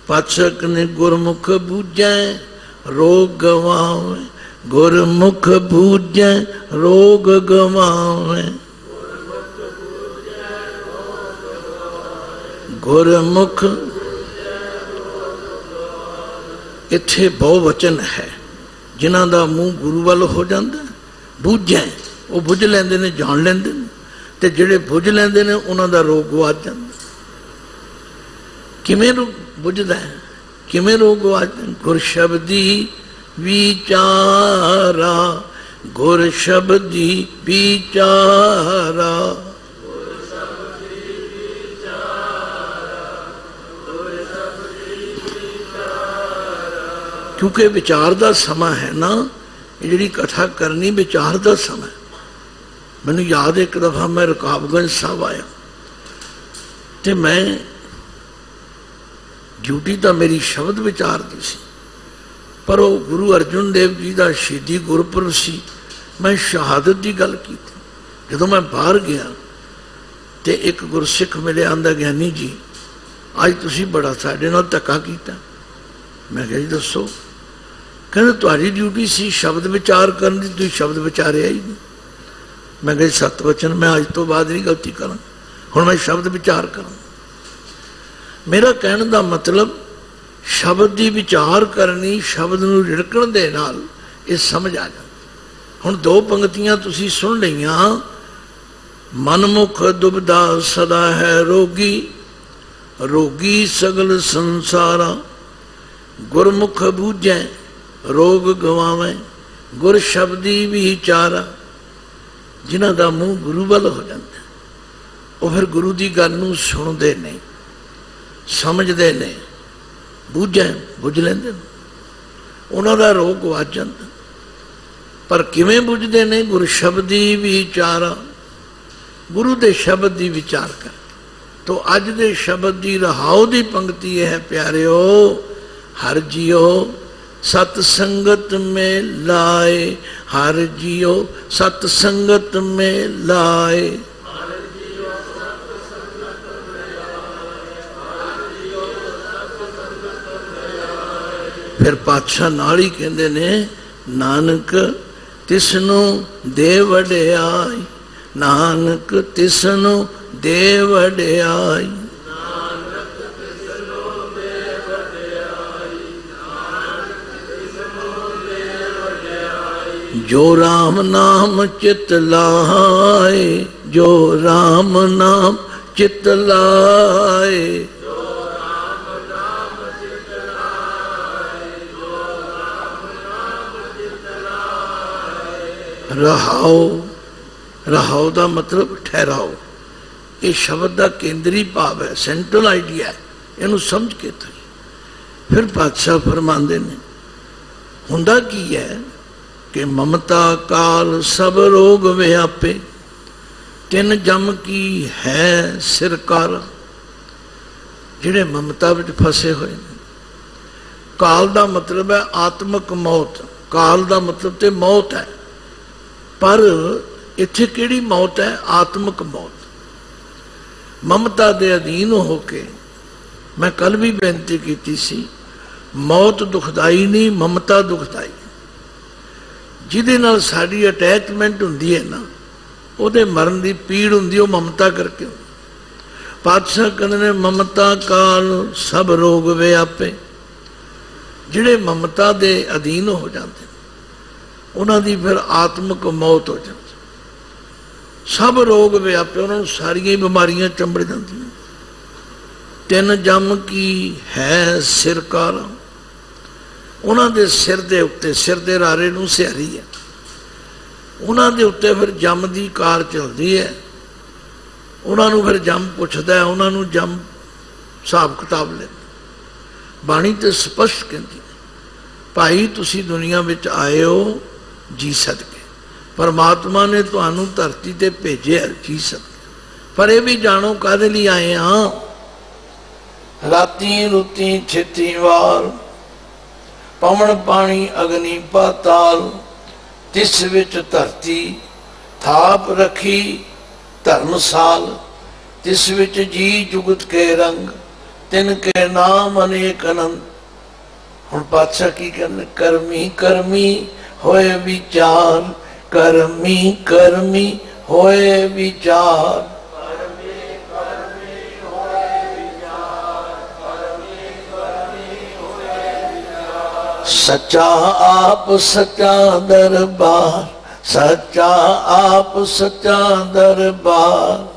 पातशाह ने गुरमुख बूझै रोग गवावे, गुरमुख बूझै रोग गवावे, गुरमुख। इत्थे बहुवचन है, जिन्हां दा मूँह गुरु वाल हो जाता, बूझै वो बुझ लैंदे ने, जान लैंदे ने, ते जिहड़े बुझ लैंदे ने उन्हां दा रोग गवा जांदा। किवें बुझदा है, किवें रोग गवा जांदा? गुर शब्दी विचारा, गुर शब्दी विचारा, क्योंकि विचार का समा है ना, ये जी कथा करनी विचार का समा है। मैनू याद एक दफा मैं रकाबगंज साहब आया, तो मैं ड्यूटी तो मेरी शब्द विचार की सी, पर वो गुरु अर्जुन देव जी का शहीदी गुरपुरब सी, मैं शहादत की गल की। जो मैं बाहर गया तो एक गुरसिख मिले, आंदा ज्ञानी जी अज तुसी बड़ा साडे नाल धक्का कीता। मैं कहा जी दसो? कहते तुहाडी ड्यूटी सी शब्द विचार करनी, तुसीं शब्द विचारिया ही नहीं। मैं कहा सत वचन मैं अज तो बाद नहीं गलती करा, हुण मैं शब्द विचार करा। मेरा कहने का मतलब शब्द की विचार करनी, शब्द नूं रिड़कण दे नाल ये समझ आ जाए। हुण दो पंक्तियां तुसीं सुन लईआं, मनमुख दुबदा सदा है रोगी, रोगी सगल संसारा, गुरमुख बूझै रोग गवावे, गुर शब्दी विचारा। जिन्हां दा मूँह गुरु वाल हो जाता, वो फिर गुरु की गल नूं सुनते नहीं, समझते नहीं, बूझै बुझ लेंदे, उन्हां दा रोग गवा जाता। पर किवें बुझदे ने? गुर शब्दी विचारा, गुरु दे शब्द की विचार कर। तो अज दे शब्द की रहाओ की पंक्ति है, प्यारिओ हर जियो सतसंगत में लाए, हर जियो सतसंगत में लाए। फिर पातशाह नाल ही कहंदे ने, नानक तिसनों दे वडियाई, नानक तिसनों दे वडियाई। जो राम नाम चित लाए, जो राम नाम चित लाए, रहाओ। रहाओ का मतलब ठहराओ, ये शब्द का केंद्री भाव है, सेंट्रल आइडिया है, इनू समझ के तो। फिर पातशाह फरमाते ने, हुंदा की है कि ममता काल सब रोग व्यापे, तिन जम की है सिरकार। जिहड़े ममता विच फसे हुए ने, काल का मतलब है आत्मक मौत, काल का मतलब तो मौत है, पर इत्थे किहड़ी मौत है? आत्मक मौत। ममता दे अधीन होके, मैं कल भी बेनती की सी, मौत दुखदाई नहीं, ममता दुखदाई। जिहदे नाल साडी अटैचमेंट हुंदी है ना, उहदे मरण की पीड़ हुंदी, वो ममता करके। पातशाह कहंदे ने, ममता काल सब रोग व्यापे। जिहड़े ममता दे अधीन हो जाते, उन्हां दी फिर आत्मक मौत हो जाती। सब रोग व्यापे, उन्होंने सारिया बीमारियां चंबड़ जाती। तिन जम की है सिरकार, उन्होंने सिर दे उत्ते, सिर दे रारे नूं सिहारी है, उन्होंने उत्ते फिर जम की कार चलती है। उन्होंने फिर जम पुछदा है, उन्होंने जम हिसाब किताब ले। बाणी तो स्पष्ट कहती भाई तुसी दुनिया में आए हो जी सदके, परमात्मा ने तुहानू धरती ते भेजे जी सदके, पर यह भी जानो कादे लिए आए हाँ। राती रुती छेती वार, पवन पानी अग्नि पाताल, तिस विच धरती थाप रखी धर्मसाल, तिस विच जी जुगत के रंग, तिन के नाम अनेक अनंत। हुण पातशाह की कहने, करमी करमी होए विचार, करमी करमी होए विचार, सच्चा आप सच्चा दरबार, सच्चा आप सच्चा दरबार।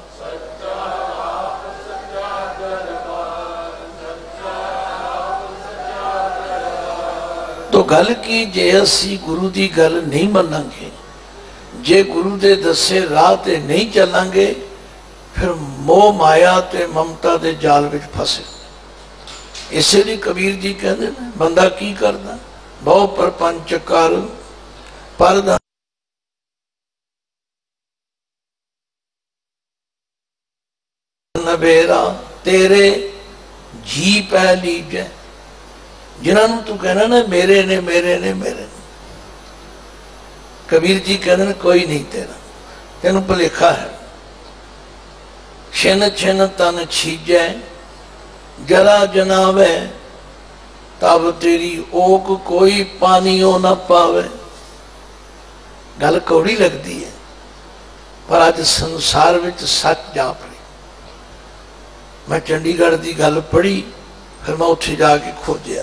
तो गल की जे असी गुरु की गल नहीं मनांगे, जे गुरु दे दसे राह ते नहीं चलांगे, फिर मोह माया ते ममता दे जाल विच फसे। इसलिए कबीर जी कहते हैं बंदा की करदा, बहु परपंच कर पर नबेरा, तेरे जी पै लीजै। जिन्होंने तू कहना ना मेरे ने मेरे ने मेरे ने, कबीर जी कहते हैं कोई नहीं तेरा, तेन भुलेखा है। छिन छिन तन छीजै, जरा जनावे, तब तेरी ओक कोई पानियों ना पावे। गल कौड़ी लगती है, पर अज संसार विच सच जा पड़ी। मैं चंडीगढ़ की गल पढ़ी, फिर मैं उत्थे जाके खोजिया।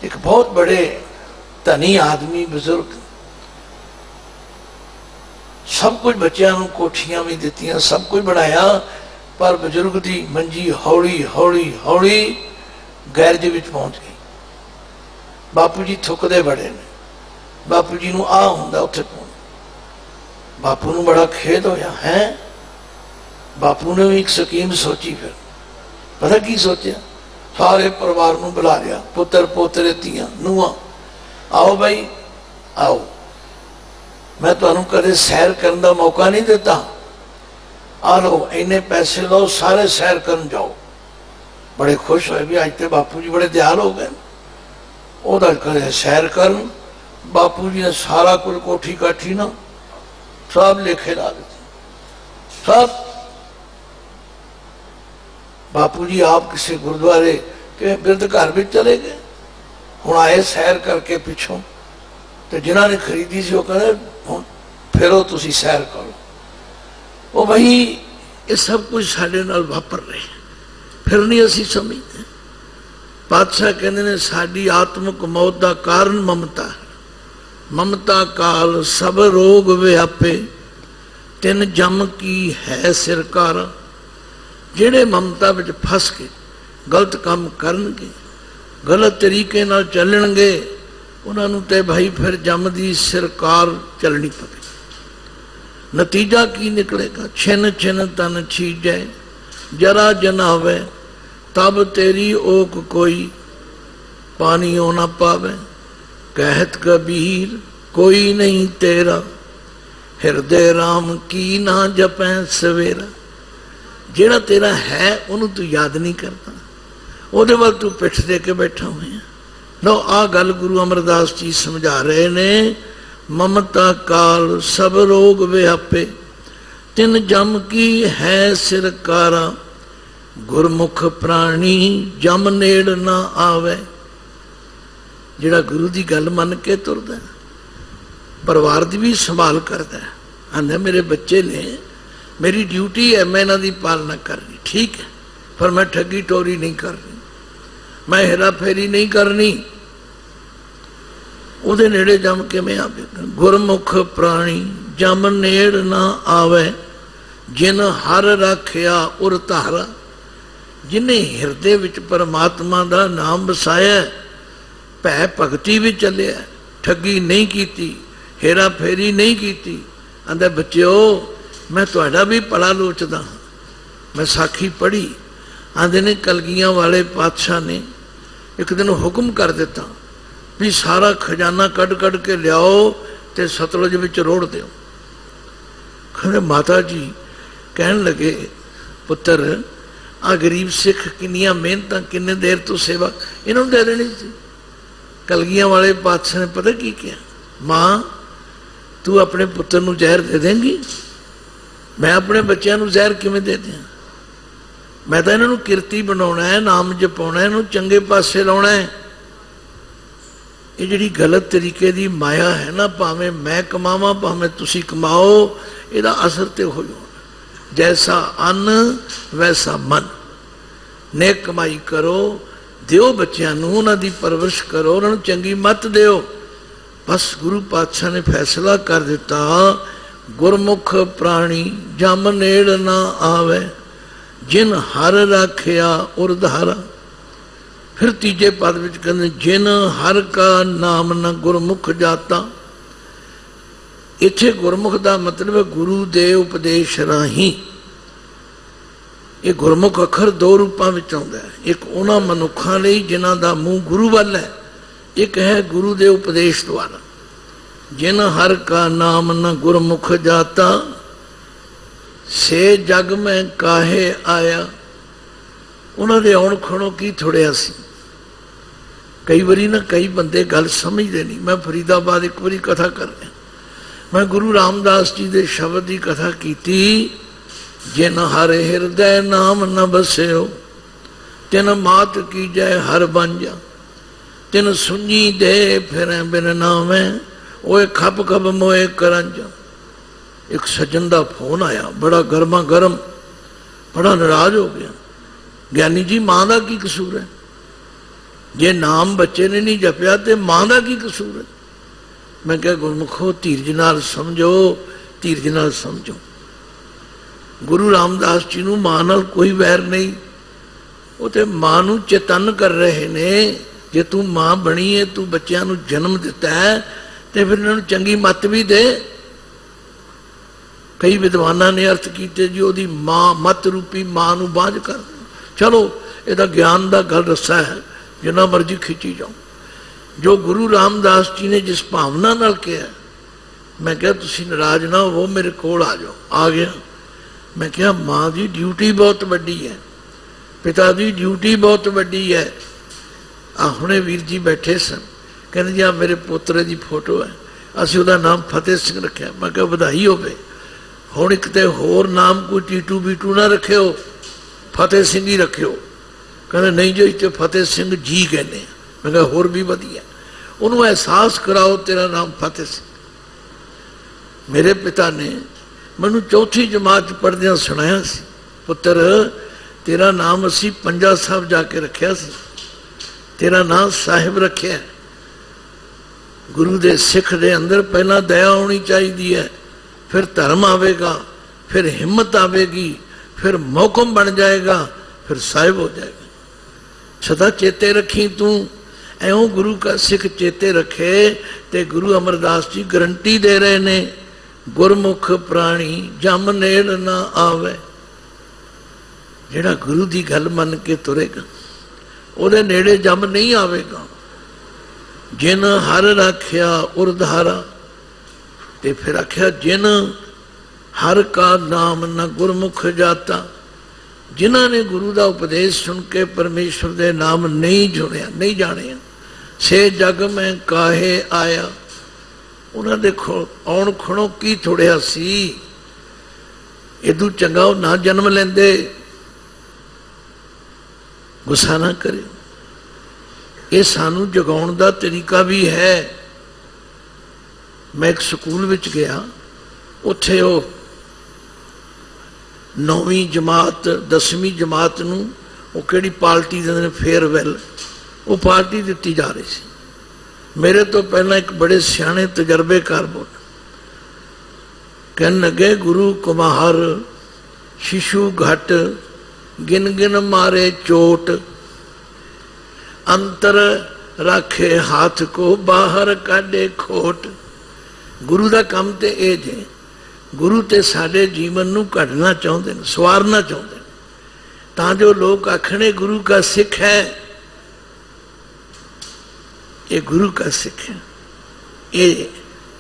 एक बहुत बड़े धनी आदमी बुजुर्ग, सब कुछ बच्चों को कोठियां भी दित्तियां, सब कुछ बनाया, पर बुजुर्ग की मंजी हौली हौली हौली गैरज विच पहुंच गई। बापू जी थुकदे बड़े ने, बापू जी नूं आ हुंदा उत्थे पहुंच। बापू नूं बड़ा खेद होया है। बापू ने भी एक स्कीम सोची, फिर पता की सोचा, सारे परिवार नूं बुला लिया, पुत्र पोतरे धीआं नूंहां, आओ भाई आओ, मैं तुहानूं कदे सैर करने का मौका नहीं दिता, आ लो इन्ने पैसे लो, सारे सैर करन जाओ। बड़े खुश होए भी अज तो बापू जी बड़े दयाल हो गए, ओहदा करे सैर करन। बापू जी ने सारा कुछ कोठी काठी ना सब लेखे ला दिते, सब। बापू जी आप किसी गुरुद्वारे के बिरद घर में चले गए, हुण आए सैर करके पिछों, तो जिन्हों ने खरीदी सी कहते हुण फिरो तुसी सैर करो। वो भाई ये सब कुछ साडे नाल वापर रहे, फिर नहीं असी समझते। पातशाह कहते ने साडी आत्मक मौत का कारण ममता है। ममता काल सब रोग व्यापे, तिन जम की है सिरकारा। जिहड़े ममता विच फस के गलत काम करनगे, गलत तरीके नाल चलणगे, उन्होंने तो भाई फिर जम की सिरकार चलनी पवे। नतीजा की निकलेगा, छिन छिन तन छीजै, जरा जनावे, तब तेरी ओक कोई पानियों ना पावे। कहत कबीर कोई नहीं तेरा, हृदय राम की ना जपै सवेरा। जिहड़ा तेरा है उन्होंने तू याद नहीं करता, ਉਹਦੇ ਵੱਲ तू पिठ दे के बैठा हुआ। लो आ गल गुरु अमरदास जी समझा रहे ने, ममता काल सब रोग व्यापे, तिन जम की है सिरकारा। गुरमुख प्राणी जम नेड़ ना आवे। जिहड़ा गुरु की गल मन के तुरदा, परिवार की भी संभाल करता है, आंदा मेरे बच्चे ने, मेरी ड्यूटी है मैं इन्हां दी पालना करनी, ठीक है, पर मैं ठगी टोरी नहीं करनी, मैं हेरा फेरी नहीं करनी। ਉਹਦੇ ਨੇੜੇ ਜਮ ਕਿਵੇਂ ਆਵੇਗਾ। ਗੁਰਮੁਖ ਪ੍ਰਾਣੀ ਜਮ ਨੇੜ ਨਾ ਆਵੇ, ਜਿਨ ਹਰ ਰਾਖਿਆ ਉਰ ਧਾਰਾ। ਜਿਨੇ ਹਿਰਦੇ ਵਿੱਚ ਪਰਮਾਤਮਾ ਦਾ ਨਾਮ ਵਸਾਇਆ, ਭੈ ਭਗਤੀ ਵਿੱਚ ਚੱਲਿਆ, ਠੱਗੀ ਨਹੀਂ ਕੀਤੀ, ਹੇਰਾ ਫੇਰੀ ਨਹੀਂ ਕੀਤੀ। ਆਂਦਾ ਬੱਚਿਓ ਮੈਂ ਤੁਹਾਡਾ ਵੀ ਭਲਾ ਲੋਚਦਾ। ਮੈਂ ਸਾਖੀ ਪੜ੍ਹੀ, ਆਂਦੇ ਨੇ ਕਲਗੀਆਂ ਵਾਲੇ ਪਾਤਸ਼ਾਹ ਨੇ ਇੱਕ ਦਿਨ ਹੁਕਮ ਕਰ ਦਿੱਤਾ ਵੀ ਸਾਰਾ ਖਜ਼ਾਨਾ ਕੱਢ ਕੱਢ ਕੇ ਲਿਆਓ ਤੇ ਸਤਲੁਜ ਵਿੱਚ ਰੋੜ ਦਿਓ। ਕਹਿੰਦੇ ਮਾਤਾ ਜੀ ਕਹਿਣ ਲੱਗੇ ਪੁੱਤਰ ਆ ਗਰੀਬ ਸਿੱਖ ਕਿੰਨੀਆਂ ਮਿਹਨਤਾਂ, ਕਿੰਨੇ ਦੇਰ ਤੋਂ ਸੇਵਾ, ਇਹਨਾਂ ਨੂੰ ਦੇ ਦੇਣੀ ਸੀ। ਕਲਗੀਆਂ ਵਾਲੇ ਪਾਤਸ਼ਾਹ ਨੇ ਪਤਾ ਕੀ ਕਿਹਾ, ਮਾਂ ਤੂੰ ਆਪਣੇ ਪੁੱਤਰ ਨੂੰ ਜ਼ਹਿਰ ਦੇ ਦੇਂਗੀ? ਮੈਂ ਆਪਣੇ ਬੱਚਿਆਂ ਨੂੰ ਜ਼ਹਿਰ ਕਿਵੇਂ ਦੇ ਦਿਆਂ? ਮੈਂ ਤਾਂ ਇਹਨਾਂ ਨੂੰ ਕਿਰਤੀ ਬਣਾਉਣਾ ਹੈ, ਨਾਮ ਜਪਾਉਣਾ, ਇਹਨੂੰ ਚੰਗੇ ਪਾਸੇ ਲਾਉਣਾ ਹੈ। ਇਹ ਜਿਹੜੀ ਗਲਤ ਤਰੀਕੇ ਦੀ ਮਾਇਆ ਹੈ ਨਾ, ਭਾਵੇਂ ਮੈਂ ਕਮਾਵਾਂ ਭਾਵੇਂ ਤੁਸੀਂ ਕਮਾਓ, ਇਹਦਾ ਅਸਰ ਤੇ ਹੋ ਜਾਣਾ। ਜੈਸਾ ਅੰਨ ਵੈਸਾ ਮਨ। ਨੇਕ ਕਮਾਈ ਕਰੋ, ਦਿਓ ਬੱਚਿਆਂ ਨੂੰ, ਉਹਨਾਂ ਦੀ ਪਰਵਰਿਸ਼ ਕਰੋ, ਉਹਨਾਂ ਨੂੰ ਚੰਗੀ ਮੱਤ ਦਿਓ। ਬਸ ਗੁਰੂ ਪਾਤਸ਼ਾਹ ਨੇ ਫੈਸਲਾ ਕਰ ਦਿੱਤਾ, ਗੁਰਮੁਖ ਪ੍ਰਾਣੀ ਜਮ ਨੇੜ ਨਾ ਆਵੇ, ਜਿਨ ਹਰ ਰਾਖਿਆ ਉਰ ਧਾਰਾ। ਫਿਰ ਤੀਜੇ ਪਦ ਵਿੱਚ ਕਹਿੰਦੇ ਜਿਨ ਹਰ ਕਾ ਨਾਮ ਨ ਗੁਰਮੁਖ ਜਾਤਾ। ਇੱਥੇ ਗੁਰਮੁਖ ਦਾ ਮਤਲਬ ਹੈ ਗੁਰੂ ਦੇ ਉਪਦੇਸ਼ ਰਾਹੀਂ। ਇਹ ਗੁਰਮੁਖ ਅੱਖਰ ਦੋ ਰੂਪਾਂ ਵਿੱਚ ਆਉਂਦਾ ਹੈ। ਇੱਕ ਉਹਨਾਂ ਮਨੁੱਖਾਂ ਲਈ ਜਿਨ੍ਹਾਂ ਦਾ ਮੂੰਹ ਗੁਰੂ ਵੱਲ ਹੈ, ਇੱਕ ਹੈ ਗੁਰੂ ਦੇ ਉਪਦੇਸ਼ ਦੁਆਰਾ। ਜਿਨ ਹਰ ਕਾ ਨਾਮ ਨ ਗੁਰਮੁਖ ਜਾਤਾ, ਸੇ ਜਗ ਮੈਂ ਕਾਹੇ ਆਇਆ। ਉਹਨਾਂ ਦੇ ਆਉਣ ਖਣੋਂ ਕੀ ਥੋੜਿਆ ਸੀ। ਕਈ ਵਾਰੀ ਨਾ ਕਈ ਬੰਦੇ ਗੱਲ ਸਮਝਦੇ ਨਹੀਂ। ਮੈਂ ਫਰੀਦਾਬਾਦ ਇੱਕ ਵਾਰੀ ਕਥਾ ਕਰ ਰਿਹਾ, ਮੈਂ ਗੁਰੂ ਰਾਮਦਾਸ ਜੀ ਦੇ ਸ਼ਬਦ ਦੀ ਕਥਾ ਕੀਤੀ। ਜਿਨ ਹਰ ਹਿਰਦੈ ਨਾਮ ਨ ਬਸਿਓ, ਤਿਨ ਮਾਤ ਕੀਜੈ ਹਰ ਬੰਜਾ। ਤਿਨ ਸੁਣੀ ਦੇ ਫਿਰੈ ਬਿਨ ਨਾਮੈ, ਓਏ ਖਪ ਖਪ ਮੋਏ ਕਰੰਜ। ਇੱਕ ਸੱਜਣ ਦਾ ਫੋਨ ਆਇਆ, ਬੜਾ ਗਰਮਾ ਗਰਮ, ਬੜਾ ਨਾਰਾਜ਼ ਹੋ ਗਿਆ। ਗਿਆਨੀ ਜੀ ਮਾਂ ਦਾ ਕੀ ਕਸੂਰ ਹੈ? ਜੇ ਨਾਮ ਬੱਚੇ ਨੇ ਨਹੀਂ ਜਪਿਆ ਤੇ ਮਾਂ ਦਾ ਕੀ ਕਸੂਰ ਹੈ? ਮੈਂ ਕਿਹਾ ਗੁਰਮੁਖੋ ਧੀਰਜ ਨਾਲ ਸਮਝੋ, ਧੀਰਜ ਨਾਲ ਸਮਝੋ। ਗੁਰੂ ਰਾਮਦਾਸ ਜੀ ਨੂੰ ਮਾਂ ਨਾਲ ਕੋਈ ਵੈਰ ਨਹੀਂ। ਉਹ ਤੇ ਮਾਂ ਨੂੰ ਚੇਤਨ ਕਰ ਰਹੇ ਨੇ, ਜੇ ਤੂੰ ਮਾਂ ਬਣੀ ਹੈ, ਤੂੰ ਬੱਚਿਆਂ ਨੂੰ ਜਨਮ ਦਿੱਤਾ ਹੈ, ਤੇ ਫਿਰ ਇਹਨਾਂ ਨੂੰ ਚੰਗੀ ਮੱਤ ਵੀ ਦੇ। ਕਈ ਵਿਦਵਾਨਾਂ ਨੇ ਅਰਥ ਕੀਤੇ ਜੀ ਉਹਦੀ ਮਾਂ, ਮੱਤ ਰੂਪੀ ਮਾਂ ਨੂੰ ਬਾਝ ਕਰ। ਚਲੋ ਇਹਦਾ ਗਿਆਨ ਦਾ ਗੱਲ ਰੱਸਾ ਹੈ, ਜਿੰਨਾ ਮਰਜ਼ੀ ਖਿੱਚੀ ਜਾਓ। ਜੋ ਗੁਰੂ ਰਾਮਦਾਸ ਜੀ ਨੇ ਜਿਸ ਭਾਵਨਾ ਨਾਲ ਕਿਹਾ, ਮੈਂ ਕਿਹਾ ਤੁਸੀਂ ਨਾਰਾਜ਼ ਨਾ ਹੋਵੋ, ਮੇਰੇ ਕੋਲ ਆ ਜਾਓ। ਆ ਗਿਆ। ਮੈਂ ਕਿਹਾ ਮਾਂ ਦੀ ਡਿਊਟੀ ਬਹੁਤ ਵੱਡੀ ਹੈ, ਪਿਤਾ ਦੀ ਡਿਊਟੀ ਬਹੁਤ ਵੱਡੀ ਹੈ। ਆ ਹੁਣੇ ਵੀਰ ਜੀ ਬੈਠੇ ਸਨ, ਕਹਿੰਦੇ ਜੀ ਆ ਮੇਰੇ ਪੋਤਰੇ ਦੀ ਫੋਟੋ ਹੈ, ਅਸੀਂ ਉਹਦਾ ਨਾਮ ਫਤਿਹ ਸਿੰਘ ਰੱਖਿਆ। ਮੈਂ ਕਿਹਾ ਵਧਾਈ ਹੋਵੇ। ਹੁਣ ਇੱਕ ਤੇ ਹੋਰ ਨਾਮ ਕੋਈ ਟੀਟੂ ਬੀਟੂ ਨਾ ਰੱਖਿਓ, ਫਤਿਹ ਸਿੰਘ ਹੀ ਰੱਖਿਓ। ਕਹਿੰਦੇ ਨਹੀਂ ਜੀ ਇੱਥੇ ਫਤਿਹ ਸਿੰਘ ਜੀ ਕਹਿੰਦੇ। ਮੈਂ ਕਿਹਾ ਹੋਰ ਵੀ ਵਧੀਆ। ਉਹਨੂੰ ਅਹਿਸਾਸ ਕਰਾਓ ਤੇਰਾ ਨਾਮ ਫਤਿਹ ਸਿੰਘ। ਮੇਰੇ ਪਿਤਾ ਨੇ ਮੈਨੂੰ ਚੌਥੀ ਜਮਾਤ ਪੜ੍ਹਦਿਆਂ ਸੁਣਾਇਆ ਸੀ, ਪੁੱਤਰ ਤੇਰਾ ਨਾਮ ਅਸੀਂ ਪੰਜਾ ਸਾਹਿਬ ਜਾ ਕੇ ਰੱਖਿਆ ਸੀ, ਤੇਰਾ ਨਾਮ ਸਾਹਿਬ ਰੱਖਿਆ। ਗੁਰੂ ਦੇ ਸਿੱਖ ਦੇ ਅੰਦਰ ਪਹਿਲਾਂ ਦਇਆ ਹੋਣੀ ਚਾਹੀਦੀ ਹੈ, ਫਿਰ ਧਰਮ ਆਵੇਗਾ, ਫਿਰ ਹਿੰਮਤ ਆਵੇਗੀ, ਫਿਰ ਮੌਕਮ ਬਣ ਜਾਏਗਾ, ਫਿਰ ਸਾਹਿਬ ਹੋ ਜਾਏਗਾ। ਸਦਾ ਚੇਤੇ ਰੱਖੀ ਤੂੰ, ਐਉਂ ਗੁਰੂ का ਸਿੱਖ ਚੇਤੇ ਰੱਖੇ। ਤੇ ਗੁਰੂ ਅਮਰਦਾਸ ਜੀ ਗਰੰਟੀ ਦੇ ਰਹੇ ਨੇ, ਗੁਰਮੁਖ ਪ੍ਰਾਣੀ ਜਮ ਨੇੜ ਨਾ ਆਵੇ। ਜਿਹੜਾ ਗੁਰੂ ਦੀ ਗੱਲ ਮੰਨ ਕੇ ਤੁਰੇਗਾ ਉਹਦੇ ਨੇੜੇ ਜਮ ਨਹੀਂ ਆਵੇਗਾ। ਜਿਨ ਹਰ ਰੱਖਿਆ ਉਰ ਧਾਰਾ। ਤੇ ਫਿਰ ਆਖਿਆ ਜਿਨ ਹਰ ਕਾ ਨਾਮ ਨ ਗੁਰਮੁਖ ਜਾਤਾ। ਜਿਨ੍ਹਾਂ ਨੇ ਗੁਰੂ ਦਾ ਉਪਦੇਸ਼ ਸੁਣ ਕੇ ਪਰਮੇਸ਼ਵਰ ਦੇ ਨਾਮ ਨਹੀਂ ਜੁੜਿਆ, ਨਹੀਂ ਜਾਣਿਆ, ਸੇ ਜਗ ਮੈਂ ਕਾਹੇ ਆਇਆ। ਉਹਨਾਂ ਦੇ ਆਉਣ ਖਣੋਂ ਕੀ ਥੋੜਿਆ ਸੀ। ਇਦੋਂ ਚੰਗਾ ਉਹ ਨਾ ਜਨਮ ਲੈਂਦੇ। ਗੁੱਸਾ ਨਾ ਕਰੇ, ਇਹ ਸਾਨੂੰ ਜਗਾਉਣ ਦਾ ਤਰੀਕਾ ਵੀ ਹੈ। ਮੈਂ ਇੱਕ ਸਕੂਲ ਵਿੱਚ ਗਿਆ, ਉੱਥੇ ਉਹ 9ਵੀਂ ਜਮਾਤ 10ਵੀਂ ਜਮਾਤ ਨੂੰ ਉਹ ਕਿਹੜੀ ਪਾਰਟੀ ਦਿੰਦੇ ਨੇ, ਫੇਅਰਵੈਲ, ਉਹ ਪਾਰਟੀ ਦਿੱਤੀ ਜਾ ਰਹੀ ਸੀ। मेरे तो पहला एक बड़े सियाने तजर्बेकार बोल कहने लगे, गुरु कुम्हार शिशु घट गिन गिन मारे चोट, अंतर राखे हाथ को बाहर काढ़े खोट। गुरु का काम तो ये जे, गुरु तो साडे जीवन नू कढ़ना चाहते हैं, सवारना चाहते हैं, ता जो लोग आखने गुरु का सिख है, ये गुरु का सिख है, ये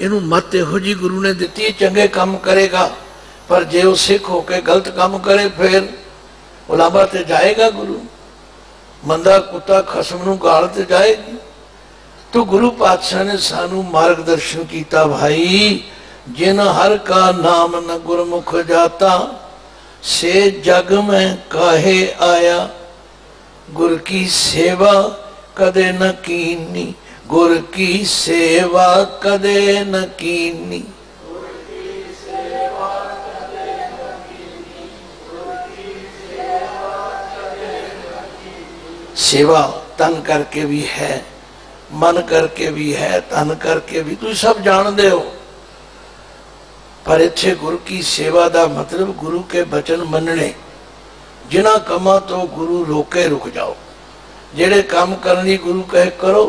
इनू मत यहो जी गुरु ने दी, चंगे काम करेगा, पर जे वो सिख होके गलत काम करे फिर उलामा ते जाएगा गुरु, मंदा कुत्ता खसम नू गाल ते जाएगी। तो गुरु पातशाह ने सानू मार्गदर्शन किया, भाई जिन हर का नाम न गुरमुख जाता, से जग में काहे आया। गुर की सेवा कदे न कीनी, गुर की सेवा कदे न कीनी। सेवा तन करके भी है, मन करके भी है, तन करके भी, तुम सब जानते हो। पर इत्थे गुरु की सेवा का मतलब गुरु के बचन मनने। जिन्हां कामां तो गुरु रोके रुक जाओ, जेड़े काम करनी गुरु कहे करो,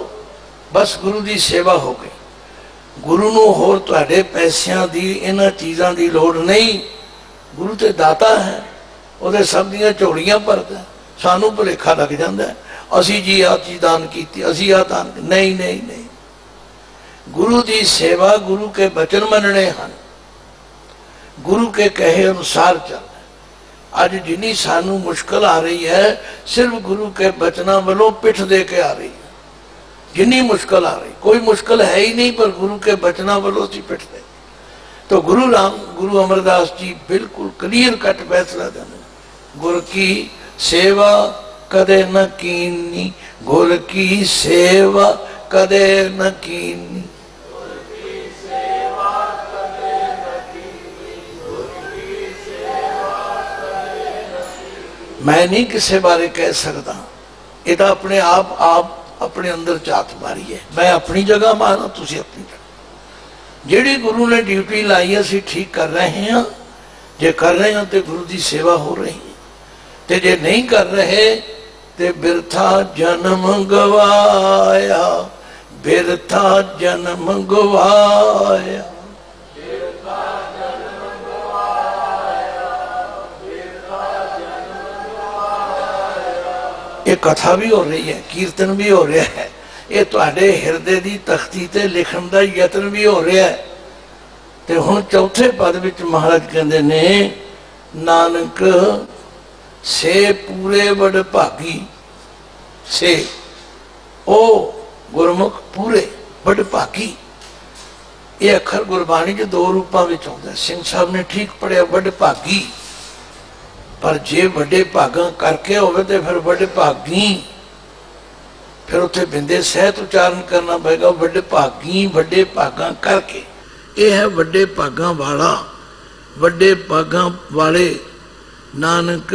बस गुरु की सेवा हो गई। गुरु नूं होर तुहाडे पैसियां दी इन्हां चीज़ां दी लोड़ नहीं। गुरु ते दाता है, उहदे सब दीयां झोलियां भरदा। सानू भुलेखा लग जाता है, असी जी आ चीज दान की, असी आ दान, नहीं नहीं नहीं। गुरु की सेवा गुरु के बचन मनने हैं, गुरु के कहे अनुसार चलना। अज जिनी सानू मुश्किल आ रही है, सिर्फ गुरु के बचना वालों पिठ दे के आ रही है। जिनी मुश्किल आ रही, कोई मुश्किल है ही नहीं, पर गुरु के बचना वालों सी पिठ दे। तो गुरु अमरदास जी बिल्कुल क्लियर कट फैसला देने, गुर की सेवा कदे न कीनी, गुर की सेवा कदे न कीनी। मैं नहीं किसी बारे कह सकता, ये तो अपने आप अपने अंदर झात मारी है। मैं अपनी जगह मारना, तुसी अपनी जगह। जेड़ी गुरु ने ड्यूटी लाई असी ठीक कर रहे हैं, जे कर रहे हैं तो गुरु की सेवा हो रही है, ते जे नहीं कर रहे ते बिरथा जन्म गवाया, बिरथा जन्म गवाया। ये कथा भी हो रही है, कीर्तन भी हो रहा है, ये तुहाडे हिरदे की तख्ती ते लिखण का यत्न भी हो रहा है। ते हुण चौथे पद विच महाराज कहंदे ने, नानक से पूरे बड़ भागी, से ओ गुरमुख पूरे बड़ भागी। ये अखर गुरबाणी के दो रूपों में आउंदा है। सिंह साहब ने ठीक पढ़िया बड़ भागी, पर जे बड़े भागा करके होवे तो फिर बड़े भागी, फिर उत्थे बिंदे सहत उच्चारण करना पड़ेगा, बड़े भागी बड़े भागा करके। ये है बड़े भागा वाला, बड़े भागा वाले। नानक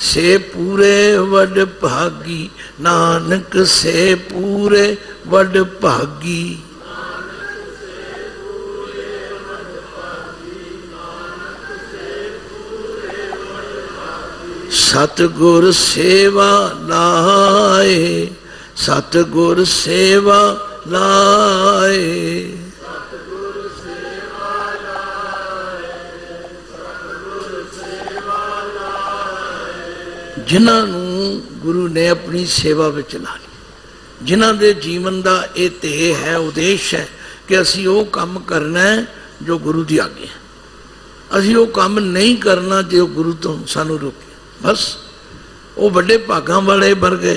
से पूरे वड भागी, नानक से पूरे वड भागी। सतगुर सेवा लाए, सतगुर सेवा लाए। जिन्होंने गुरु ने अपनी सेवा में ला ली, जिन्हों के जीवन का ये ध्येय है, उद्देश्य है कि असी वो काम करना है जो गुरु की आज्ञा है, असी वो काम नहीं करना जो गुरु तो सानू रोके। बस वो बड़े भागा वाले बन गए।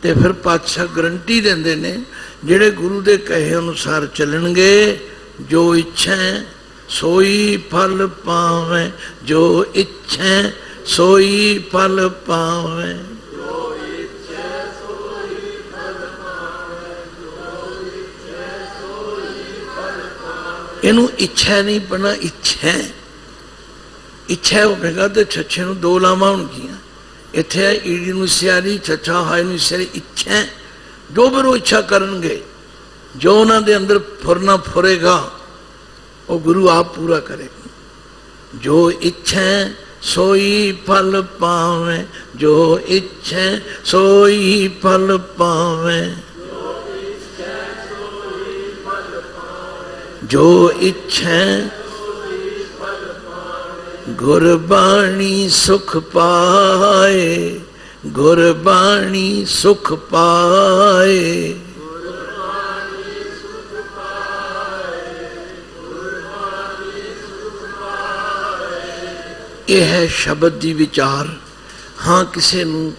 तो फिर पातशाह गारंटी देंदे ने, जेड़े गुरु के कहे अनुसार चलणगे, जो इच्छा सोई फल पावे, जो इच्छा सोई फल पावे। इनू इच्छा नहीं पढ़ना, इच्छा इच्छा होगा तो छछे नूं दो लावां होणगियां। इत्थे ईड़ी नूं सियारी, छछा हाय नूं सियारी। इच्छा जो फिर वो इच्छा करनगे, जो उन्होंने अंदर फुरना फुरेगा वो गुरु आप पूरा करेगा। जो इच्छा सोई फल पावे, जो इच्छा सोई फल पावे, जो इच्छा गुरबाणी सुख पाए, गुरबाणी सुख पाए। यह है शब्द दी विचार। हाँ किसी नूं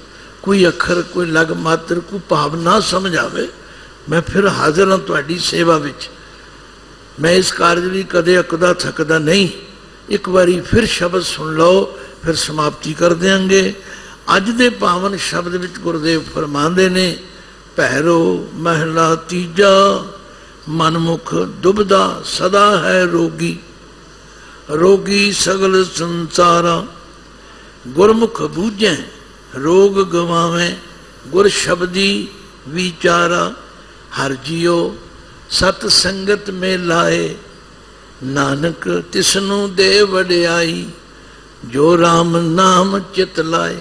कोई अखर कोई लग मात्र कोई भाव ना समझ आवे, मैं फिर हाजिर हाँ तुहाडी सेवा विच। मैं इस कार्य लिए कदे अकदा थकदा नहीं। एक बारी फिर शब्द सुन लो फिर समाप्ति कर देंगे। अज दे पावन शब्द विच गुरुदेव फरमांदे ने, भैरो महला तीजा मनमुख दुबदा सदा है रोगी, रोगी सगल संसारा गुरमुख बूझे रोग गवावे, गुर शब्दी विचारा। हर जियो सत संगत में लाए, नानक तिसनु दे वड्याई। जो राम नाम चित लाए,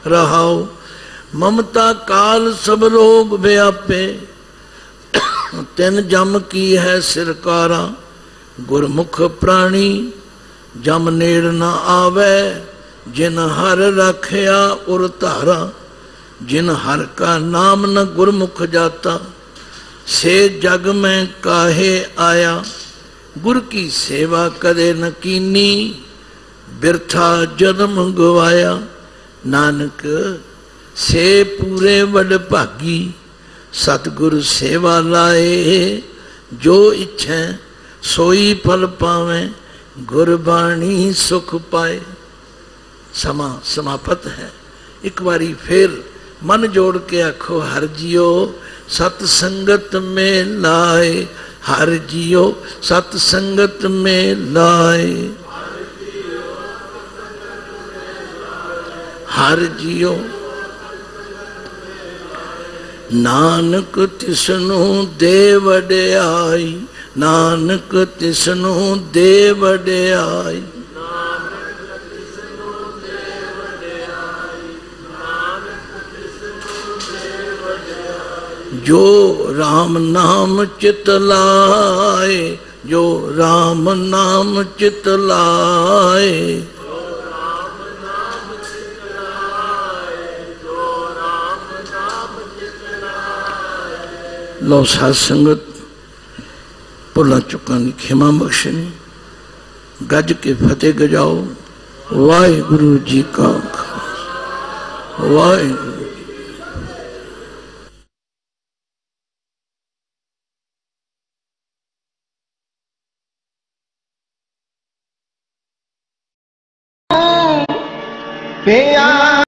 रहाओ ममता काल सब रोग व्यापे। तिन जम की है सिरकारा, गुरमुख प्राणी जम नेड़ न आवे। जिन हर रखया उर धारा, जिन हर का नाम न गुरमुख जाता। से जग में काहे आया, गुर की सेवा करे न कीनी। बिरथा जन्म गवाया, नानक से पूरे वड भागी। सतगुरु सेवा लाए, जो इच्छा सोई फल पावे। गुरबाणी सुख पाए। समा समापत है। एक बारी फिर मन जोड़ के आखो, हर जियो सत संगत में लाए, हर जियो सत संगत में लाए। हर जियो नानक तिसनु दे वड्याई, नानक तिसनु दे वड्याई। जो राम नाम चित लाए, जो राम नाम चित लाए। लो साध संगत, भुला चुका की खिमा बख्शनी। गज के फतेह गजाओ। वाहिगुरु जी का खालसा, वाहिगुरु। पे